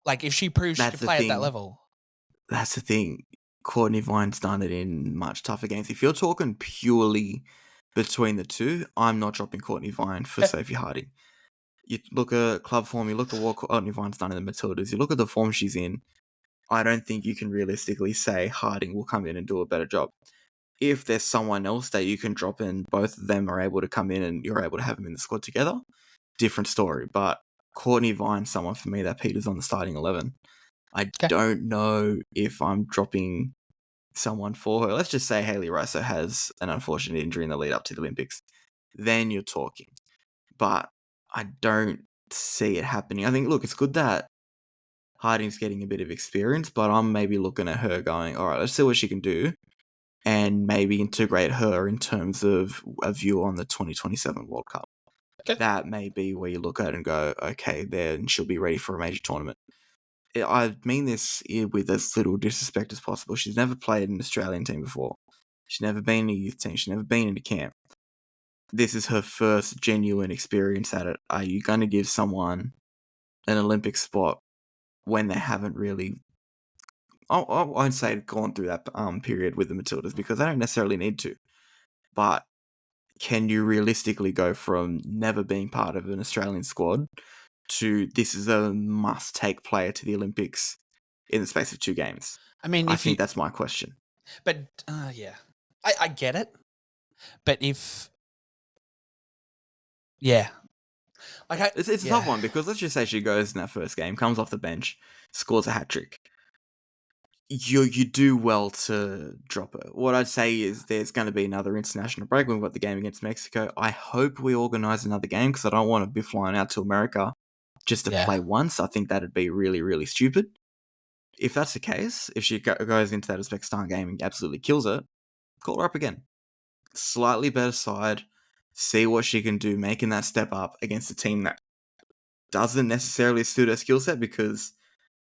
like if she proves she can play at that level, that's the thing. Courtney Vine's done it in much tougher games. If you're talking purely between the two, I'm not dropping Courtney Vine for Sophie Harding. You look at club form, you look at what Courtney Vine's done in the Matildas, you look at the form she's in, I don't think you can realistically say Harding will come in and do a better job. If there's someone else that you can drop in, both of them are able to come in and you're able to have them in the squad together, different story. But Courtney Vine's someone for me that Peter's on the starting 11. I don't know if I'm dropping someone for her. Let's just say Hayley Riso has an unfortunate injury in the lead up to the Olympics. Then you're talking. But I don't see it happening. I think, look, it's good that Harding's getting a bit of experience, but I'm maybe looking at her going, all right, let's see what she can do and maybe integrate her in terms of a view on the 2027 World Cup. Okay. That may be where you look at it and go, okay, then she'll be ready for a major tournament. I mean this with as little disrespect as possible. She's never played an Australian team before. She's never been in a youth team. She's never been in a camp. This is her first genuine experience at it. Are you going to give someone an Olympic spot when they haven't really, I won't say gone through that period with the Matildas because they don't necessarily need to. But can you realistically go from never being part of an Australian squad to this is a must-take player to the Olympics in the space of 2 games? I mean, I think that's my question. But, yeah. I get it. But if... Yeah. Like it's a tough one because let's just say she goes in that first game, comes off the bench, scores a hat-trick. You do well to drop her. What I'd say is there's going to be another international break. We've got the game against Mexico. I hope we organise another game because I don't want to be flying out to America just to play once. I think that'd be really, really stupid. If that's the case, if she goes into that Uzbekistan game and absolutely kills it, call her up again. Slightly better side, see what she can do, making that step up against a team that doesn't necessarily suit her skill set because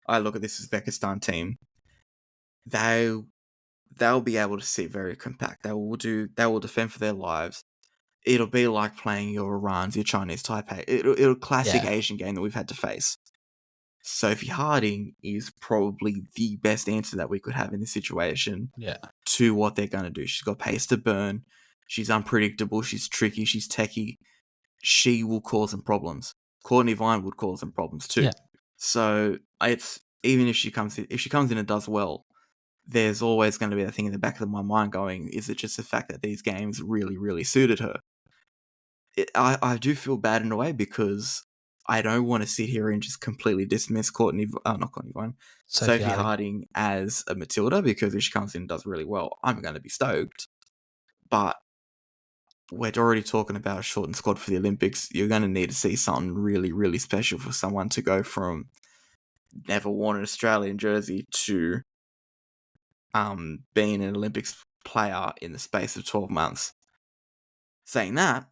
I look at this Uzbekistan team. They'll be able to sit very compact. They will defend for their lives. It'll be like playing your Irans, your Chinese Taipei. It'll classic Asian game that we've had to face. Sophie Harding is probably the best answer that we could have in this situation to what they're going to do. She's got pace to burn. She's unpredictable. She's tricky. She's techie. She will cause them problems. Courtney Vine would cause them problems too. Yeah. So it's even if she comes in and does well, there's always going to be that thing in the back of my mind going, is it just the fact that these games really, really suited her? I do feel bad in a way because I don't want to sit here and just completely dismiss Sophie Sophie Harding. Harding as a Matilda, because if she comes in and does really well, I'm going to be stoked. But we're already talking about a shortened squad for the Olympics. You're going to need to see something really, really special for someone to go from never worn an Australian jersey to being an Olympics player in the space of 12 months. Saying that,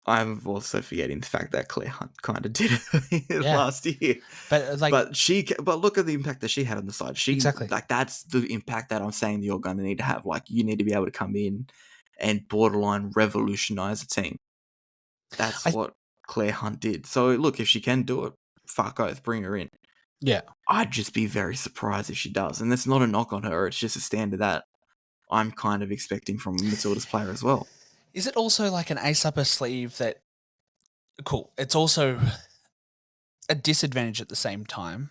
I'm also forgetting the fact that Claire Hunt kind of did it last year. But but look at the impact that she had on the side. Exactly. Like, that's the impact that I'm saying that you're going to need to have. Like, you need to be able to come in and borderline revolutionize a team. That's what Claire Hunt did. So look, if she can do it, fuck oath, bring her in. Yeah. I'd just be very surprised if she does. And that's not a knock on her. It's just a standard that I'm kind of expecting from Matilda's player as well. Is it also like an ace up her sleeve that, cool, it's also a disadvantage at the same time,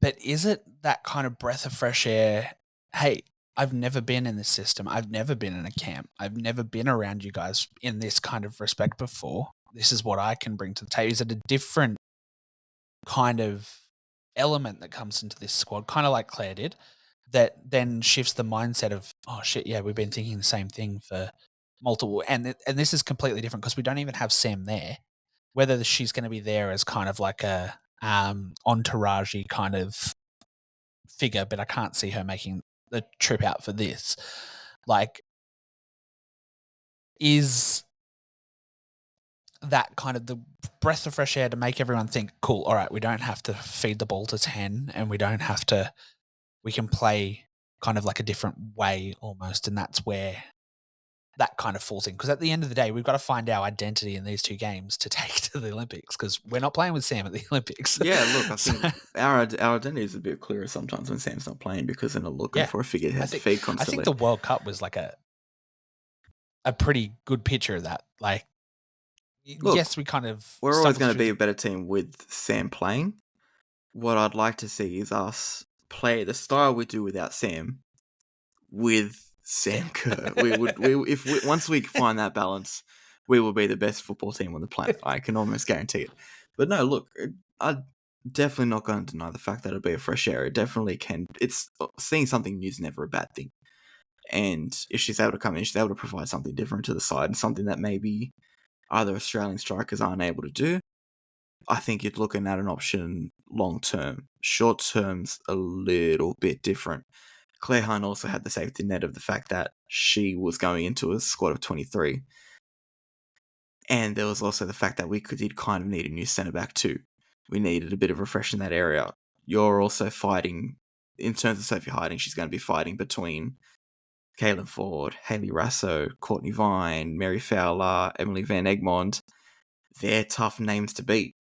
but is it that kind of breath of fresh air? Hey, I've never been in this system. I've never been in a camp. I've never been around you guys in this kind of respect before. This is what I can bring to the table. Is it a different kind of element that comes into this squad, kind of like Claire did, that then shifts the mindset of, oh shit, yeah, we've been thinking the same thing for multiple, and this is completely different because we don't even have Sam there. Whether she's going to be there as kind of like a entourage kind of figure, but I can't see her making the trip out for this. Like, is that kind of the breath of fresh air to make everyone think, cool, all right, we don't have to feed the ball to 10 and we can play kind of like a different way almost. And that's where that kind of falls in. Because at the end of the day, we've got to find our identity in these two games to take to the Olympics, because we're not playing with Sam at the Olympics. Yeah, look, I think our identity is a bit clearer sometimes when Sam's not playing, because they're not looking for a figure that has to feed constantly. I think the World Cup was like a pretty good picture of that. Like, look, yes, we're always going to be a better team with Sam playing. What I'd like to see is us play the style we do without Sam with Sam Kerr. Once we find that balance, we will be the best football team on the planet. I can almost guarantee it. But no, look, I'm definitely not going to deny the fact that it'll be a fresh air. It definitely can. It's seeing something new is never a bad thing. And if she's able to come in, she's able to provide something different to the side, and something that maybe other Australian strikers aren't able to do. I think you're looking at an option long term. Short term's a little bit different. Claire Hunt also had the safety net of the fact that she was going into a squad of 23. And there was also the fact that we did kind of need a new centre back too. We needed a bit of refresh in that area. You're also fighting, in terms of Sophie Harding, she's going to be fighting between Caitlin Ford, Hayley Rasso, Courtney Vine, Mary Fowler, Emily Van Egmond. They're tough names to beat.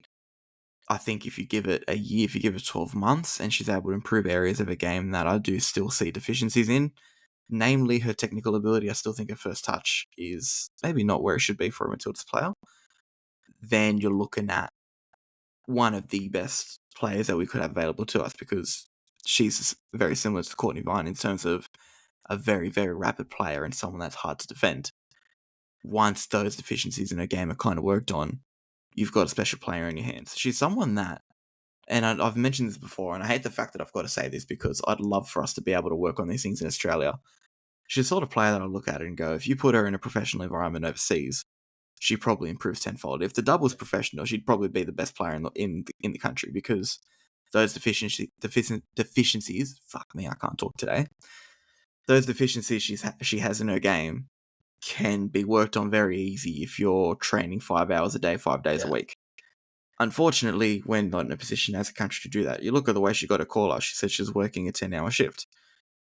I think if you give it a year, if you give it 12 months, and she's able to improve areas of a game that I do still see deficiencies in, namely her technical ability, I still think her first touch is maybe not where it should be for a Matildas player, then you're looking at one of the best players that we could have available to us, because she's very similar to Courtney Vine in terms of a very, very rapid player and someone that's hard to defend. Once those deficiencies in her game are kind of worked on, you've got a special player in your hands. She's someone that, and I've mentioned this before, and I hate the fact that I've got to say this because I'd love for us to be able to work on these things in Australia. She's the sort of player that I look at it and go, if you put her in a professional environment overseas, she probably improves tenfold. If the double was professional, she'd probably be the best player in the country, because those deficiencies, fuck me, I can't talk today. Those deficiencies she has in her game can be worked on very easy if you're training 5 hours a day, 5 days a week. Unfortunately, we're not in a position as a country to do that. You look at the way she got a call out. She said she's working a 10-hour shift.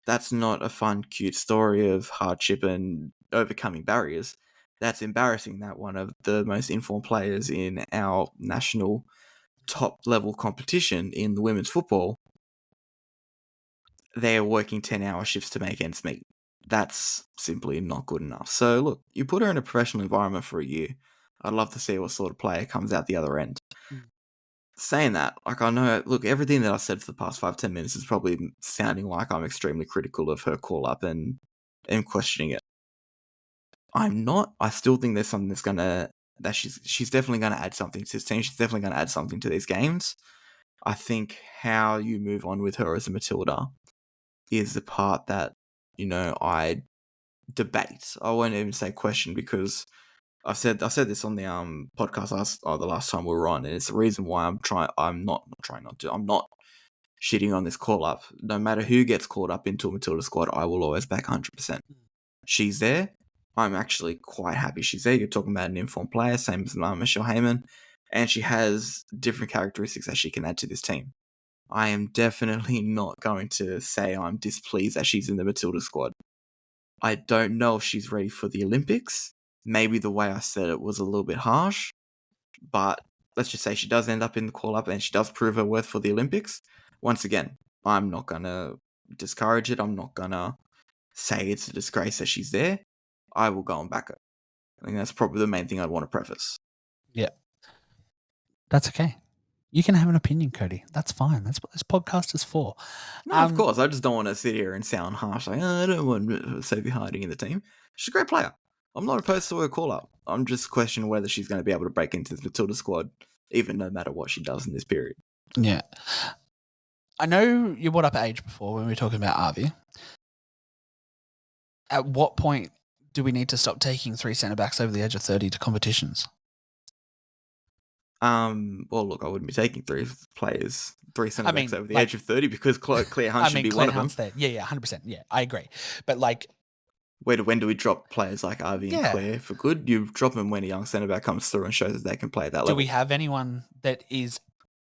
That's not a fun, cute story of hardship and overcoming barriers. That's embarrassing that one of the most informed players in our national top-level competition in the women's football, they're working 10-hour shifts to make ends meet. That's simply not good enough. So look, you put her in a professional environment for a year. I'd love to see what sort of player comes out the other end. Saying that, like, I know, look, everything that I've said for the past 5-10 minutes is probably sounding like I'm extremely critical of her call-up and questioning it. I'm not. I still think there's something that's going to that she's definitely going to add something to this team. She's definitely going to add something to these games. I think how you move on with her as a Matilda is the part that, I debate. I won't even say question, because I've said this on the podcast the last time we were on, and it's the reason why I'm not shitting on this call up. No matter who gets called up into a Matilda squad, I will always back 100%. She's there. I'm actually quite happy she's there. You're talking about an informed player, same as Michelle Heyman, and she has different characteristics that she can add to this team. I am definitely not going to say I'm displeased that she's in the Matilda squad. I don't know if she's ready for the Olympics. Maybe the way I said it was a little bit harsh, but let's just say she does end up in the call-up and she does prove her worth for the Olympics. Once again, I'm not going to discourage it. I'm not going to say it's a disgrace that she's there. I will go and back her. I think that's probably the main thing I'd want to preface. Yeah. That's okay. You can have an opinion, Cody. That's fine. That's what this podcast is for. No, of course. I just don't want to sit here and sound harsh. Like, I don't want Sophie Harding in the team. She's a great player. I'm not opposed to her call-up. I'm just questioning whether she's going to be able to break into the Matilda squad, even no matter what she does in this period. Yeah. I know you brought up age before when we were talking about Aivi. At what point do we need to stop taking 3 centre-backs over the age of 30 to competitions? Well, look, I wouldn't be taking 3 centre-backs over the age of 30, because Clare Hunt should be Clare one Hunt's of them. there. Yeah, 100%. Yeah, I agree. But when do we drop players like Aivi and Clare for good? You drop them when a young centre-back comes through and shows that they can play at that level. Do we have anyone that is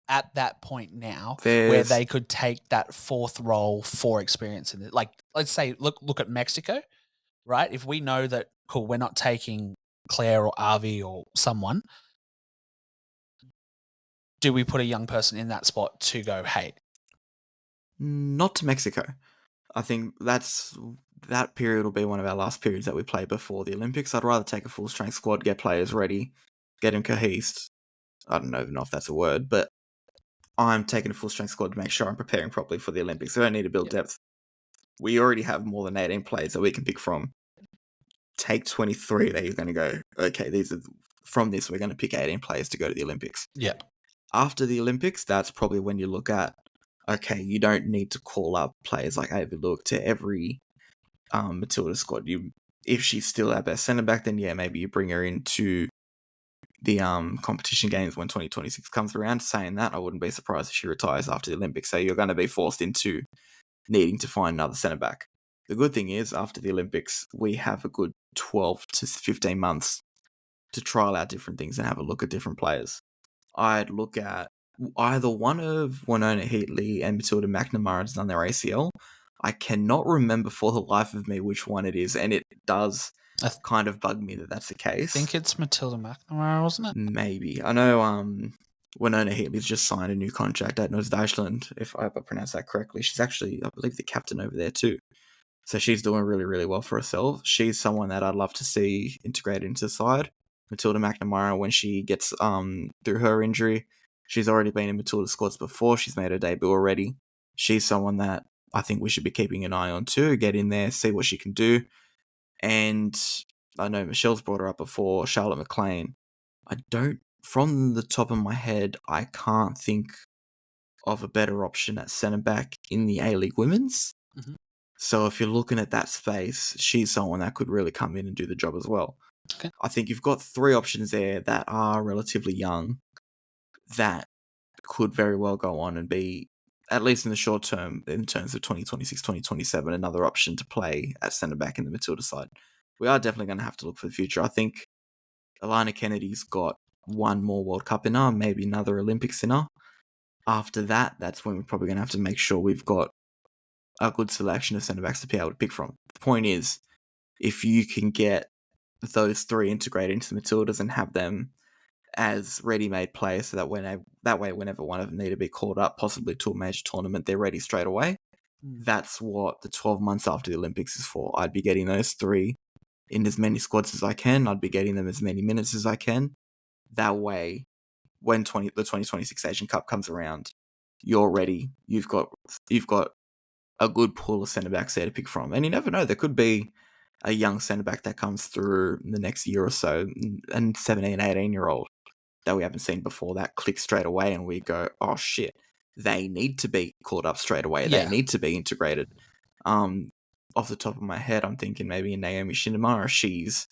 at that point now where they could take that 4th role for experience in it? Like, let's say, look at Mexico, right? If we know that, cool, we're not taking Clare or Aivi or someone, do we put a young person in that spot to go, hey? Not to Mexico. I think that period will be one of our last periods that we play before the Olympics. I'd rather take a full-strength squad, get players ready, get them cohesed. I don't even know if that's a word, but I'm taking a full-strength squad to make sure I'm preparing properly for the Olympics. I don't need to build depth. We already have more than 18 players that we can pick from. Take 23 that you're going to go, okay, from this, we're going to pick 18 players to go to the Olympics. Yeah. After the Olympics, that's probably when you look at, okay, you don't need to call up players like Aivi Luik to every Matilda squad. If she's still our best centre-back, then yeah, maybe you bring her into the competition games when 2026 comes around. Saying that, I wouldn't be surprised if she retires after the Olympics. So you're going to be forced into needing to find another centre-back. The good thing is, after the Olympics, we have a good 12 to 15 months to trial out different things and have a look at different players. I'd look at either one of Winona Heatley and Matilda McNamara has done their ACL. I cannot remember for the life of me which one it is, and it does kind of bug me that that's the case. I think it's Matilda McNamara, wasn't it? Maybe. I know Winona Heatley's just signed a new contract at Uzbekistan, if I pronounced that correctly. She's actually, I believe, the captain over there too. So she's doing really, really well for herself. She's someone that I'd love to see integrated into the side. Matilda McNamara, when she gets through her injury, she's already been in Matilda squads before. She's made her debut already. She's someone that I think we should be keeping an eye on too. Get in there, see what she can do. And I know Michelle's brought her up before, Charlotte McLean. From the top of my head, I can't think of a better option at centre-back in the A-League Women's. Mm-hmm. So if you're looking at that space, she's someone that could really come in and do the job as well. Okay. I think you've got 3 options there that are relatively young that could very well go on and be, at least in the short term, in terms of 2026, 2027, another option to play at centre-back in the Matilda side. We are definitely going to have to look for the future. I think Alana Kennedy's got one more World Cup in her, maybe another Olympics in her. After that, that's when we're probably going to have to make sure we've got a good selection of centre-backs to be able to pick from. The point is, if you can get those 3 integrated into the Matildas and have them as ready-made players, so that whenever one of them need to be called up, possibly to a major tournament, they're ready straight away. That's what the 12 months after the Olympics is for. I'd be getting those 3 in as many squads as I can. I'd be getting them as many minutes as I can. That way, when the 2026 Asian Cup comes around, you're ready. You've got a good pool of centre-backs there to pick from. And you never know, there could be a young centre back that comes through in the next year or so, and 17, 18-year-old that we haven't seen before, that clicks straight away and we go, oh shit, they need to be caught up straight away. Yeah. They need to be integrated. Off the top of my head, I'm thinking maybe Naomi Shinamara, she's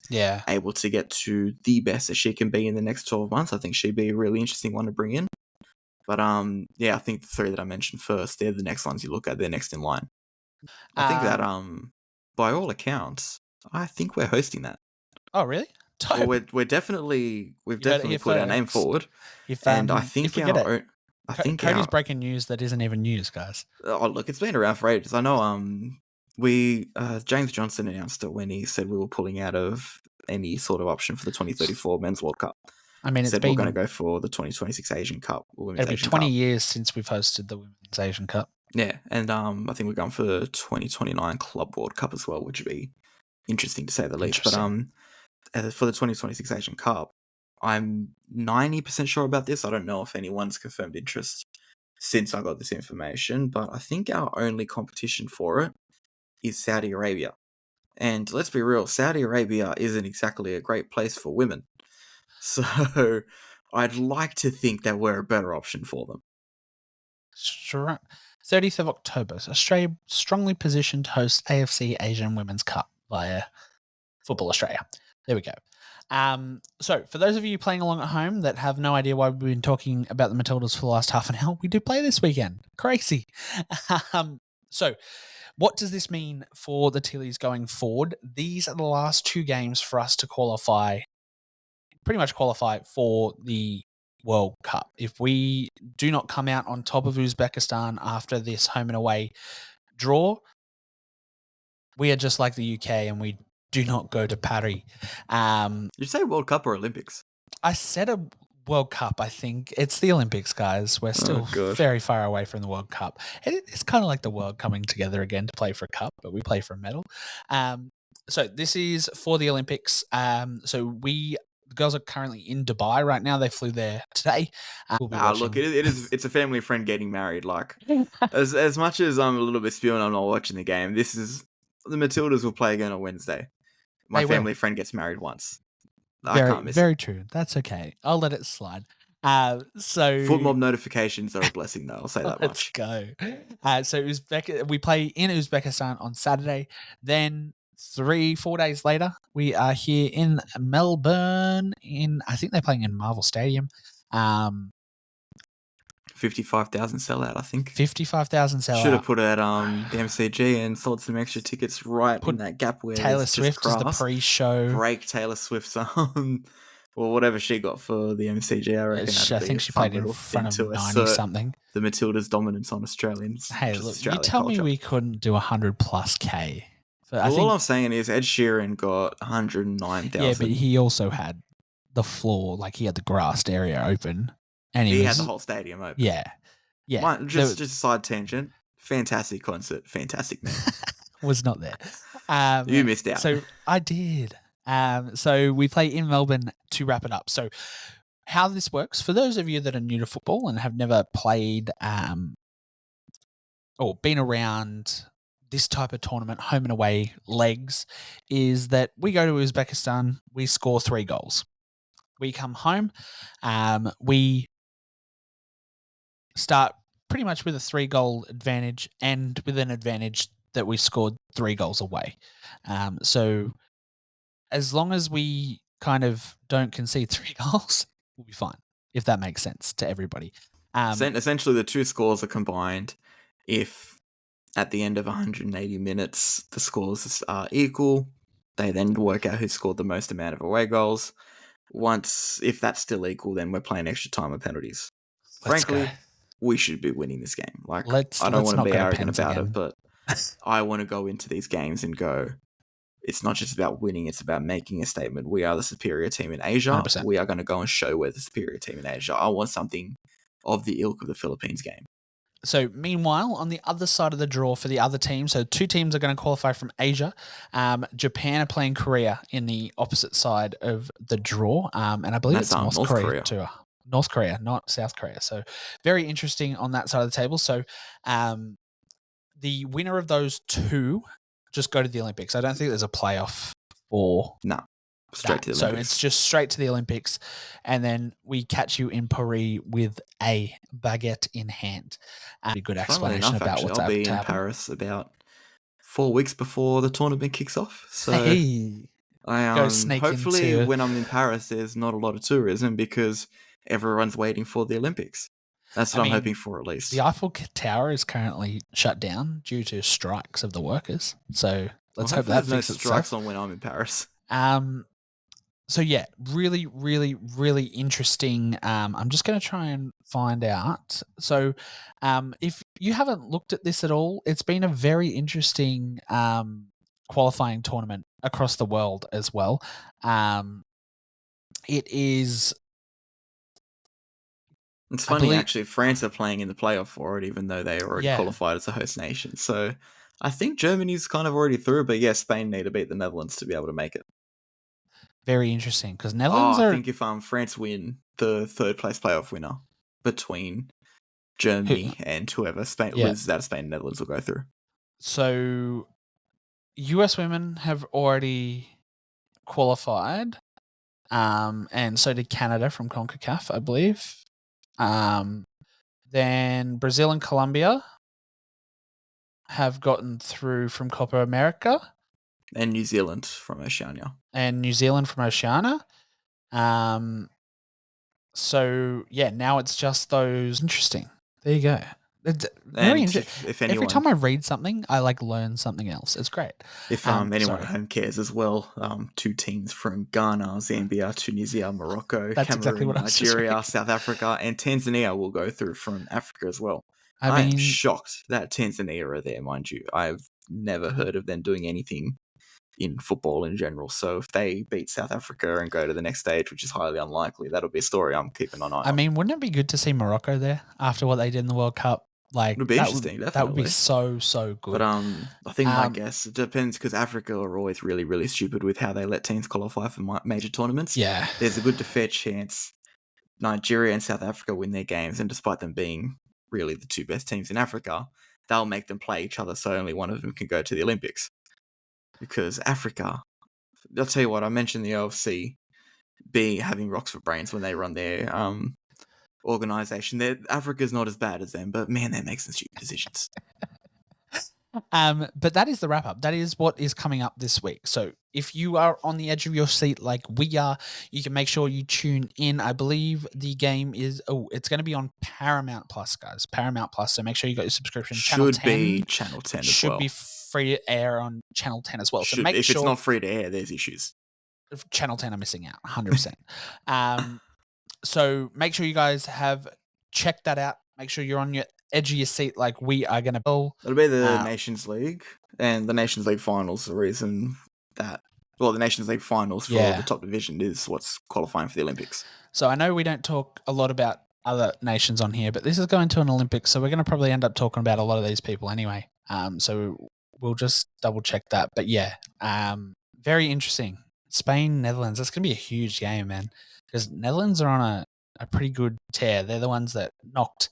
able to get to the best that she can be in the next 12 months. I think she'd be a really interesting one to bring in. But yeah, I think the three that I mentioned first, they're the next ones you look at. They're next in line. I think that by all accounts, I think we're hosting that. Oh, really? Well, we've definitely put our name forward, and I think Cody's breaking news that isn't even news, guys. Oh, look, it's been around for ages. I know. James Johnson announced it when he said we were pulling out of any sort of option for the 2034 Men's World Cup. I mean, we're going to go for the 2026 Asian Cup. It'll be 20 years since we've hosted the Women's Asian Cup. Yeah, and I think we're going for the 2029 Club World Cup as well, which would be interesting to say the least. But for the 2026 Asian Cup, I'm 90% sure about this. I don't know if anyone's confirmed interest since I got this information, but I think our only competition for it is Saudi Arabia. And let's be real, Saudi Arabia isn't exactly a great place for women. So I'd like to think that we're a better option for them. 30th of October, Australia strongly positioned to host AFC Asian Women's Cup via Football Australia. There we go. So for those of you playing along at home that have no idea why we've been talking about the Matildas for the last half an hour, we do play this weekend. Crazy. So what does this mean for the Tillies going forward? These are the last two games for us to pretty much qualify for the World Cup. If we do not come out on top of Uzbekistan after this home and away draw, we are just like the UK and we do not go to Paris. You say World Cup or Olympics? I said a World Cup, I think. It's the Olympics, guys. We're still very far away from the World Cup. It's kind of like the world coming together again to play for a cup, but we play for a medal. So this is for the Olympics. The girls are currently in Dubai right now. They flew there today. Look, it's a family friend getting married. Like, as much as I'm a little bit spewing, I'm not watching the game. The Matildas will play again on Wednesday. My family friend gets married once. I can't miss it. Very true. That's okay. I'll let it slide. Foot mob notifications are a blessing, though. I'll say that much. Let's go. So we play in Uzbekistan on Saturday. Then 3-4 days later, we are here in Melbourne. I think they're playing in Marvel Stadium. 55,000 sellout, I think. 55,000 sellout. Should have put it at the MCG and sold some extra tickets in that gap where Taylor Swift is the pre-show. Break Taylor Swift's well, whatever she got for the MCG, I reckon. I think she played in front of 90-something. The Matildas' dominance on Australians. Hey, look, you tell me we couldn't do 100+ K. All I'm saying is Ed Sheeran got 109,000. Yeah, but he also had the floor, like he had the grassed area open. And he had the whole stadium open. Yeah. Just a side tangent. Fantastic concert. Fantastic man. Was not there. You missed out. So I did. So we play in Melbourne to wrap it up. So how this works, for those of you that are new to football and have never played or been around this type of tournament, home and away legs, is that we go to Uzbekistan, we score 3 goals. We come home, we start pretty much with a 3-goal advantage and with an advantage that we scored 3 goals away. So as long as we kind of don't concede 3 goals, we'll be fine, if that makes sense to everybody. Essentially, the 2 scores are combined. If at the end of 180 minutes, the scores are equal, they then work out who scored the most amount of away goals. If that's still equal, then we're playing extra time or penalties. Frankly, we should be winning this game. Like, I don't want to be arrogant about it, but I want to go into these games and go, it's not just about winning, it's about making a statement. We are the superior team in Asia. 100%. We are going to go and show we're the superior team in Asia. I want something of the ilk of the Philippines game. So meanwhile, on the other side of the draw for the other team, so 2 teams are going to qualify from Asia. Japan are playing Korea in the opposite side of the draw. And I believe it's North Korea too. North Korea, not South Korea. So very interesting on that side of the table. So the winner of those 2 just go to the Olympics. I don't think there's a playoff for No, straight that. to the So Olympics. it's just straight to the Olympics, and then we catch you in Paris with a baguette in hand. A good Funnily explanation enough, about actually, what's I'll be to in happen. Paris about 4 weeks before the tournament kicks off. So Hey, I go sneak hopefully into. when I'm in Paris, there's not a lot of tourism because everyone's waiting for the Olympics. That's what I'm hoping for, at least. The Eiffel Tower is currently shut down due to strikes of the workers. So let's hope that there's no fixes strikes itself. on when I'm in Paris. So yeah, really, really, really interesting. I'm just going to try and find out. So, if you haven't looked at this at all, it's been a very interesting qualifying tournament across the world as well. It is. It's funny, actually, France are playing in the playoff for it, even though they already qualified as a host nation. So I think Germany's kind of already through, but yeah, Spain need to beat the Netherlands to be able to make it. Very interesting, because Netherlands are. I think if France win, the third place playoff winner between Germany and whoever loses out of Spain and Netherlands will go through. So US women have already qualified, and so did Canada from CONCACAF, I believe. Then Brazil and Colombia have gotten through from Copa America. And New Zealand from Oceania. So, yeah, now it's just those. Interesting. There you go. It's very interesting. If anyone, every time I read something, I learn something else. It's great. If anyone at home cares as well, 2 teams from Ghana, Zambia, Tunisia, Morocco, That's Cameroon, exactly what Nigeria, South Africa, and Tanzania will go through from Africa as well. I am shocked that Tanzania are there, mind you. I've never heard of them doing anything in football in general. So if they beat South Africa and go to the next stage, which is highly unlikely, that'll be a story I'm keeping an eye on. Wouldn't it be good to see Morocco there after what they did in the World Cup? It would be interesting, definitely. That would be so good. But I think my guess, it depends, because Africa are always really, really stupid with how they let teams qualify for major tournaments. Yeah. There's a good to fair chance Nigeria and South Africa win their games, and despite them being really the 2 best teams in Africa, they'll make them play each other so only one of them can go to the Olympics. Because Africa, I'll tell you what, I mentioned the OFC having rocks for brains when they run their organisation. Africa's not as bad as them, but man, they make some stupid decisions. But that is the wrap up. That is what is coming up this week. So if you are on the edge of your seat like we are, you can make sure you tune in. I believe the game is it's going to be on Paramount Plus, guys. Paramount Plus. So make sure you got your subscription. Should be Channel 10 as well. Should be free to air on Channel 10 as well. So make if sure it's not free to air, there's issues. Channel 10 are missing out 100%. So make sure you guys have checked that out. Make sure you're on your edge of your seat like we are going to be. It'll be the Nations League, and the Nations League finals. The reason that, the Nations League finals for the top division is what's qualifying for the Olympics. So I know we don't talk a lot about other nations on here, but this is going to an Olympics, so we're going to probably end up talking about a lot of these people anyway. So we'll just double check that. But yeah, very interesting. Spain, Netherlands. That's going to be a huge game, man, because Netherlands are on a pretty good tear. They're the ones that knocked.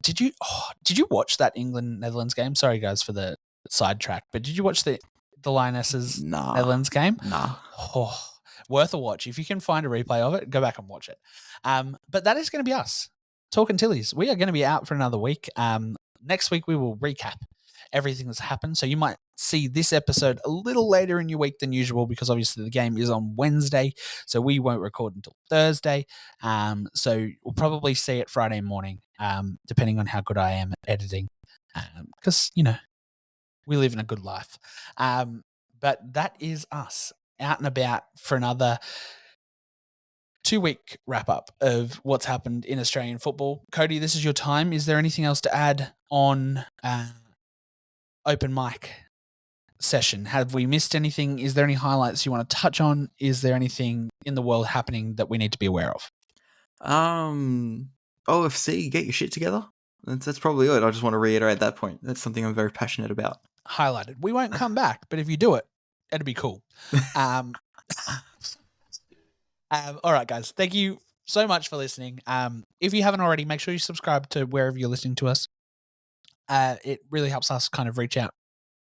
Did you watch that England-Netherlands game? Sorry, guys, for the sidetrack, but did you watch the Lionesses Netherlands game? Nah. Oh, worth a watch. If you can find a replay of it, go back and watch it. But that is going to be us. Talking Tillies. We are going to be out for another week. Next week, we will recap everything that's happened. So you might see this episode a little later in your week than usual, because obviously the game is on Wednesday, so we won't record until Thursday. So we'll probably see it Friday morning, depending on how good I am at editing, because, we live in a good life. But that is us out and about for another 2-week wrap up of what's happened in Australian football. Cody, this is your time. Is there anything else to add on open mic session? Have we missed anything? Is there any highlights you want to touch on? Is there anything in the world happening that we need to be aware of? OFC, get your shit together. That's probably it. I just want to reiterate that point. That's something I'm very passionate about. Highlighted. We won't come back, but if you do it, it'd be cool. All right, guys. Thank you so much for listening. If you haven't already, make sure you subscribe to wherever you're listening to us. It really helps us kind of reach out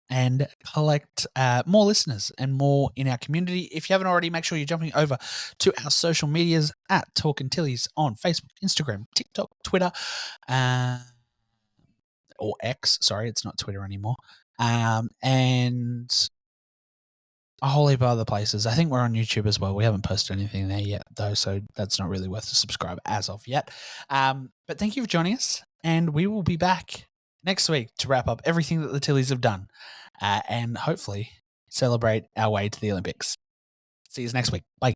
and collect more listeners and more in our community. If you haven't already, make sure you're jumping over to our social medias at Talkin' Tillies on Facebook, Instagram, TikTok, Twitter, or X. Sorry, it's not Twitter anymore. And a whole heap of other places. I think we're on YouTube as well. We haven't posted anything there yet, though, so that's not really worth to subscribe as of yet. But thank you for joining us, and we will be back next week to wrap up everything that the Tillies have done and hopefully celebrate our way to the Olympics. See you next week. Bye.